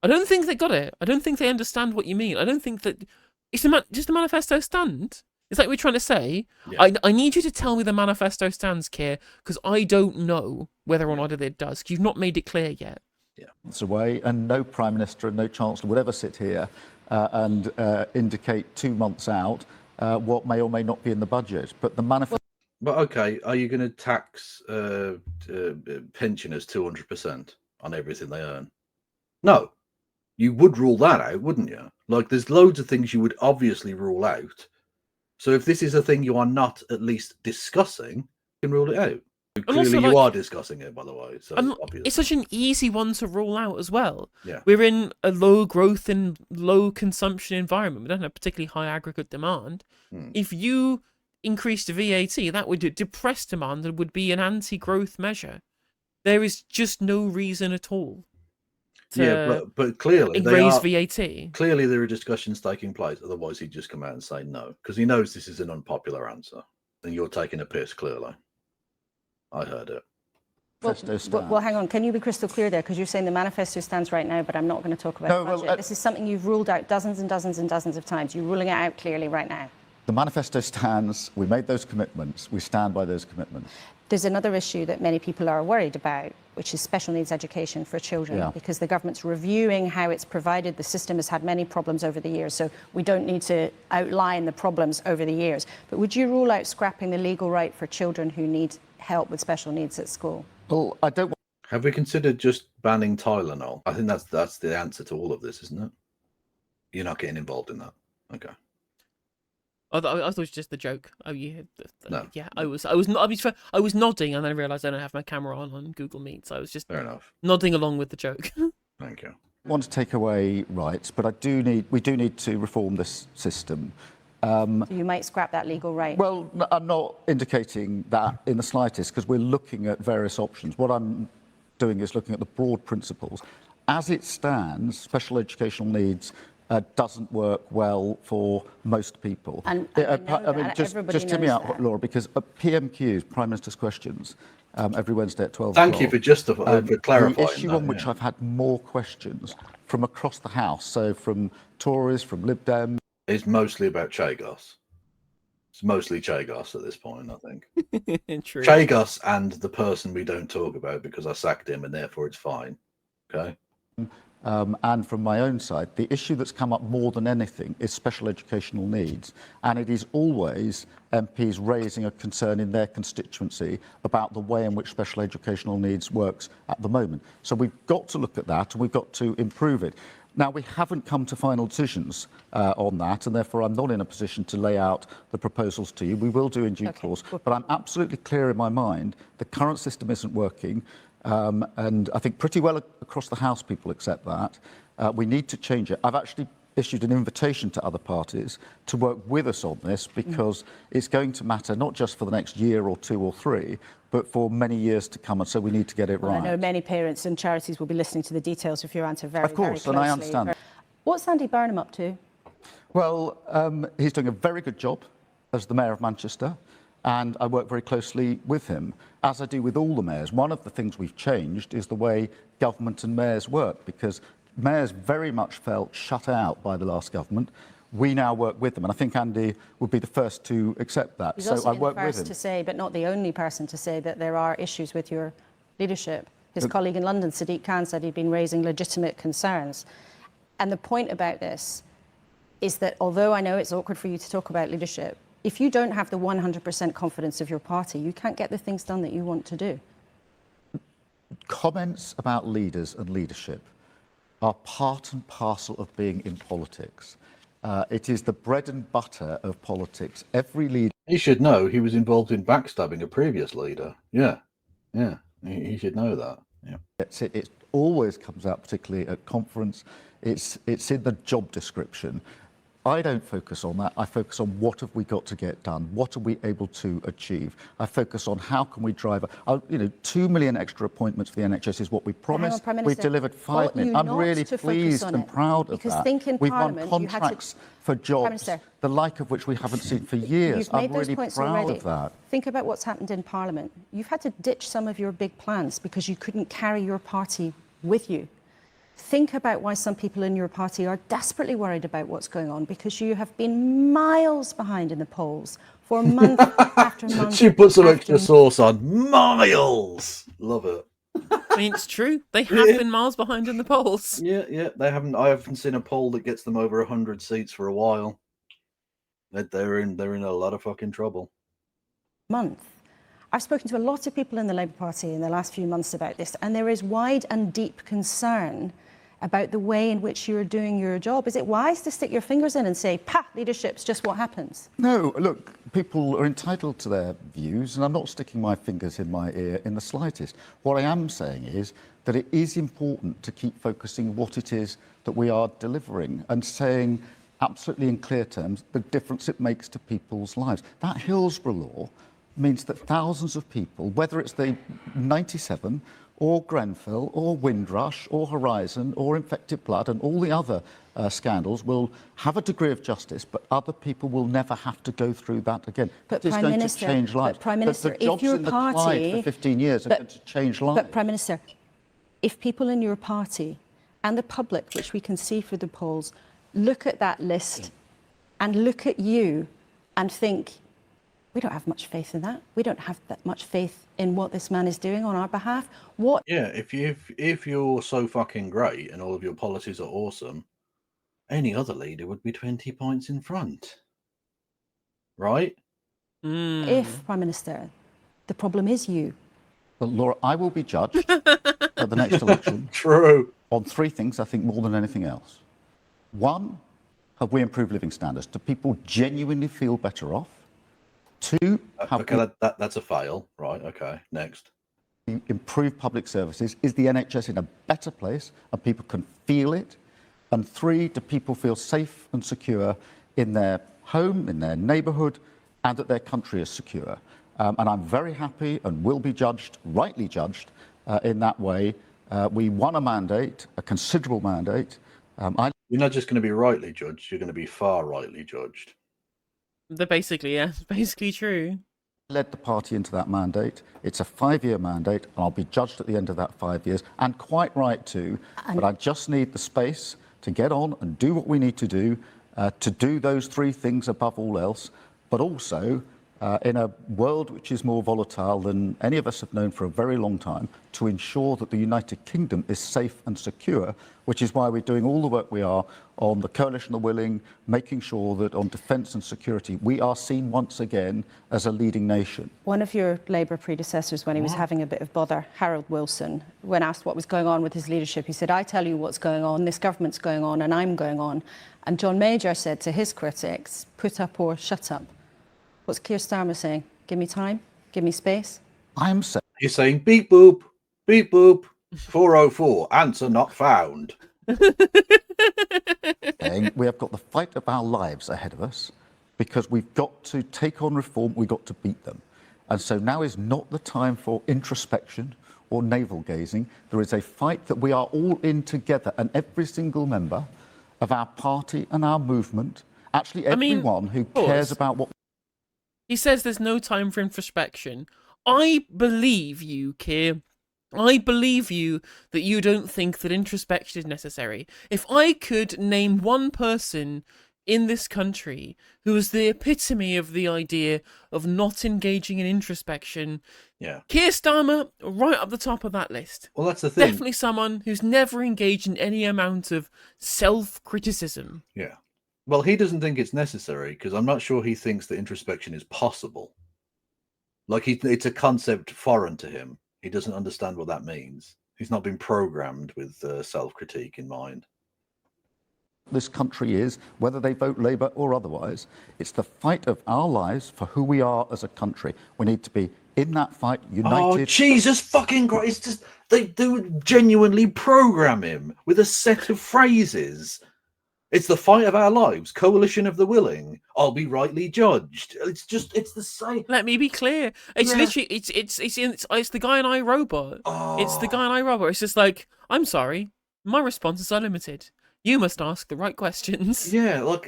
I don't think they got it. I don't think they understand what you mean. I don't think that it's just the manifesto stand. It's like we're trying to say,
Yeah.
I need you to tell me the manifesto stands, Keir, because I don't know whether or not it does, because you've not made it clear yet.
Months away, and no Prime Minister and no Chancellor would ever sit here and indicate 2 months out what may or may not be in the budget. But the manifesto.
But okay, are you going to tax pensioners 200% on everything they earn? No. You would rule that out, wouldn't you? Like, there's loads of things you would obviously rule out. So if this is a thing you are not at least discussing, you can rule it out. Clearly, you are discussing it, by the way. So
it's such an easy one to rule out as well.
Yeah.
We're in a low growth and low consumption environment. We don't have particularly high aggregate demand. If you increase the VAT, that would depress demand and would be an anti-growth measure. There is just no reason at all.
But clearly
raise VAT.
Clearly, there are discussions taking place. Otherwise, he'd just come out and say no, because he knows this is an unpopular answer, and you're taking a piss. Clearly, I heard it.
Well, hang on. Can you be crystal clear there? Because you're saying the manifesto stands right now, but I'm not going to talk about the budget. This is something you've ruled out dozens and dozens and dozens of times. You're ruling it out clearly right now.
The manifesto stands. We made those commitments. We stand by those commitments.
There's another issue that many people are worried about, which is special needs education for children, because the government's reviewing how it's provided. The system has had many problems over the years, so we don't need to outline the problems over the years. But would you rule out scrapping the legal right for children who need help with special needs at school?
Well, I don't.
Have we considered just banning Tylenol? I think that's the answer to all of this, isn't it? You're not getting involved in that. Okay.
I thought it was just the joke. Oh yeah,
no.
Yeah. I was nodding, and then I realised I don't have my camera on Google Meet, so I was just
fair enough
nodding along with the joke.
Thank you.
I want to take away rights, but we do need to reform this system.
So you might scrap that legal right.
Well, I'm not indicating that in the slightest, because we're looking at various options. What I'm doing is looking at the broad principles. As it stands, special educational needs doesn't work well for most people.
And
just hear me out, Laura, because PMQs, Prime Minister's Questions, every Wednesday at 12.
Thank you for for clarifying.
The issue on which I've had more questions from across the House, so from Tories, from Lib Dem,
is mostly about Chagos. It's mostly Chagos at this point, I think.
True.
Chagos and the person we don't talk about because I sacked him and therefore it's fine. Okay.
and from my own side, the issue that's come up more than anything is special educational needs. And it is always MPs raising a concern in their constituency about the way in which special educational needs works at the moment. So we've got to look at that and we've got to improve it. Now, we haven't come to final decisions on that, and therefore I'm not in a position to lay out the proposals to you. We will do in due course, but I'm absolutely clear in my mind the current system isn't working, and I think pretty well across the House people accept that. We need to change it. I've actually issued an invitation to other parties to work with us on this because it's going to matter not just for the next year or two or three, but for many years to come, and so we need to get it right.
I know many parents and charities will be listening to the details of your answer very,
of course,
very closely.
And I understand.
What's Andy Burnham up to?
Well, he's doing a very good job as the Mayor of Manchester, and I work very closely with him, as I do with all the mayors. One of the things we've changed is the way government and mayors work, because mayors very much felt shut out by the last government. We now work with them, and I think Andy would be the first to accept that.
He's
so
also
I
been
work
the
with
first
him.
to say, but not the only person to say, that there are issues with your leadership. His colleague in London, Sadiq Khan, said he'd been raising legitimate concerns. And the point about this is that although I know it's awkward for you to talk about leadership, if you don't have the 100% confidence of your party, you can't get the things done that you want to do.
Comments about leaders and leadership are part and parcel of being in politics. It is the bread and butter of politics. Every leader...
He should know he was involved in backstabbing a previous leader. Yeah. He should know that. Yeah.
It always comes out, particularly at conference. It's in the job description. I don't focus on that. I focus on what have we got to get done? What are we able to achieve? I focus on how can we drive... 2 million extra appointments for the NHS is what we promised. We've delivered 5 million. I'm really pleased and proud of that. We've won contracts for jobs, the like of which we haven't seen for years. I'm really proud of that.
Think about what's happened in Parliament. You've had to ditch some of your big plans because you couldn't carry your party with you. Think about why some people in your party are desperately worried about what's going on, because you have been miles behind in the polls for month after month.
She put some extra sauce on. Miles! Love it.
I mean, it's true. They have been miles behind in the polls.
Yeah, they haven't. I haven't seen a poll that gets them over 100 seats for a while. They're in a lot of fucking trouble.
Month. I've spoken to a lot of people in the Labour Party in the last few months about this, and there is wide and deep concern about the way in which you're doing your job. Is it wise to stick your fingers in and say, "Pa, leadership's just what happens"?
No, look, people are entitled to their views, and I'm not sticking my fingers in my ear in the slightest. What I am saying is that it is important to keep focusing what it is that we are delivering and saying absolutely in clear terms the difference it makes to people's lives. That Hillsborough law means that thousands of people, whether it's the 97 or Grenfell or Windrush or Horizon or Infected Blood and all the other scandals, will have a degree of justice, but other people will never have to go through that again.
But
It's going to change lives.
But Prime Minister,
the jobs
if your
in the
party
Clyde for 15 years are going to change lives.
But Prime Minister, if people in your party and the public, which we can see through the polls, look at that list and look at you and think, we don't have much faith in that. We don't have that much faith in what this man is doing on our behalf. What?
Yeah, if you're so fucking great and all of your policies are awesome, any other leader would be 20 points in front, right?
If, Prime Minister, the problem is you.
But Laura, I will be judged at the next election
True.
on three things, I think, more than anything else. One, have we improved living standards? Do people genuinely feel better off? Two, have
Okay, that's a fail. Right, okay, next.
we improved public services? Is the NHS in a better place and people can feel it? And three, do people feel safe and secure in their home, in their neighbourhood, and that their country is secure? And I'm very happy and will be judged, rightly judged, in that way. We won a mandate, a considerable mandate.
You're not just going to be rightly judged, you're going to be far rightly judged.
They're basically, yeah, basically true.
Led the party into that mandate. It's a 5-year mandate, and I'll be judged at the end of that 5 years, and quite right too. But I just need the space to get on and do what we need to do those three things above all else, but also in a world which is more volatile than any of us have known for a very long time, to ensure that the United Kingdom is safe and secure, which is why we're doing all the work we are on the Coalition of the Willing, making sure that on defence and security, we are seen once again as a leading nation.
One of your Labour predecessors, when he was having a bit of bother, Harold Wilson, when asked what was going on with his leadership, he said, "I tell you what's going on, this government's going on, and I'm going on." And John Major said to his critics, "Put up or shut up." What's Keir Starmer saying? Give me time, give me space?
I'm saying
He's saying beep boop, 404, answer not found.
we have got the fight of our lives ahead of us, because we've got to take on reform, we've got to beat them. And so now is not the time for introspection or navel gazing. There is a fight that we are all in together, and every single member of our party and our movement, actually everyone who cares about what...
He says there's no time for introspection. I believe you, Keir. I believe you that you don't think that introspection is necessary. If I could name one person in this country who is the epitome of the idea of not engaging in introspection,
yeah,
Keir Starmer, right up the top of that list.
Well, that's the thing.
Definitely someone who's never engaged in any amount of self-criticism.
Yeah. Well, he doesn't think it's necessary, because I'm not sure he thinks that introspection is possible. Like, it's a concept foreign to him. He doesn't understand what that means. He's not been programmed with self-critique in mind.
This country is, whether they vote Labour or otherwise, it's the fight of our lives for who we are as a country. We need to be in that fight, united.
Oh, Jesus fucking Christ. It's just, they do genuinely program him with a set of phrases. It's the fight of our lives, coalition of the willing. I'll be rightly judged. It's the same.
Let me be clear. It's literally, it's the guy in iRobot.
Oh.
It's the guy in iRobot. It's just like, I'm sorry, my response is unlimited. You must ask the right questions.
Yeah, like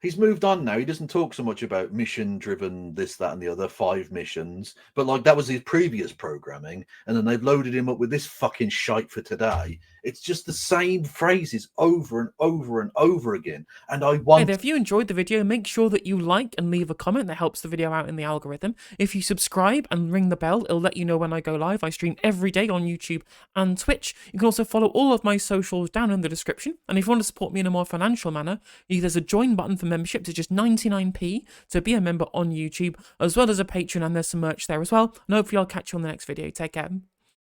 he's moved on now. He doesn't talk so much about mission-driven this, that, and the other 5 missions. But like that was his previous programming, and then they've loaded him up with this fucking shite for today. It's just the same phrases over and over and over again. And I
Hey
want
there, if you enjoyed the video, make sure that you like and leave a comment. That helps the video out in the algorithm. If you subscribe and ring the bell, it'll let you know when I go live. I stream every day on YouTube and Twitch. You can also follow all of my socials down in the description. And if you want to support me in a more financial manner, there's a join button for memberships. It's just 99p to be a member on YouTube, as well as a Patreon, and there's some merch there as well. And hopefully I'll catch you on the next video. Take care.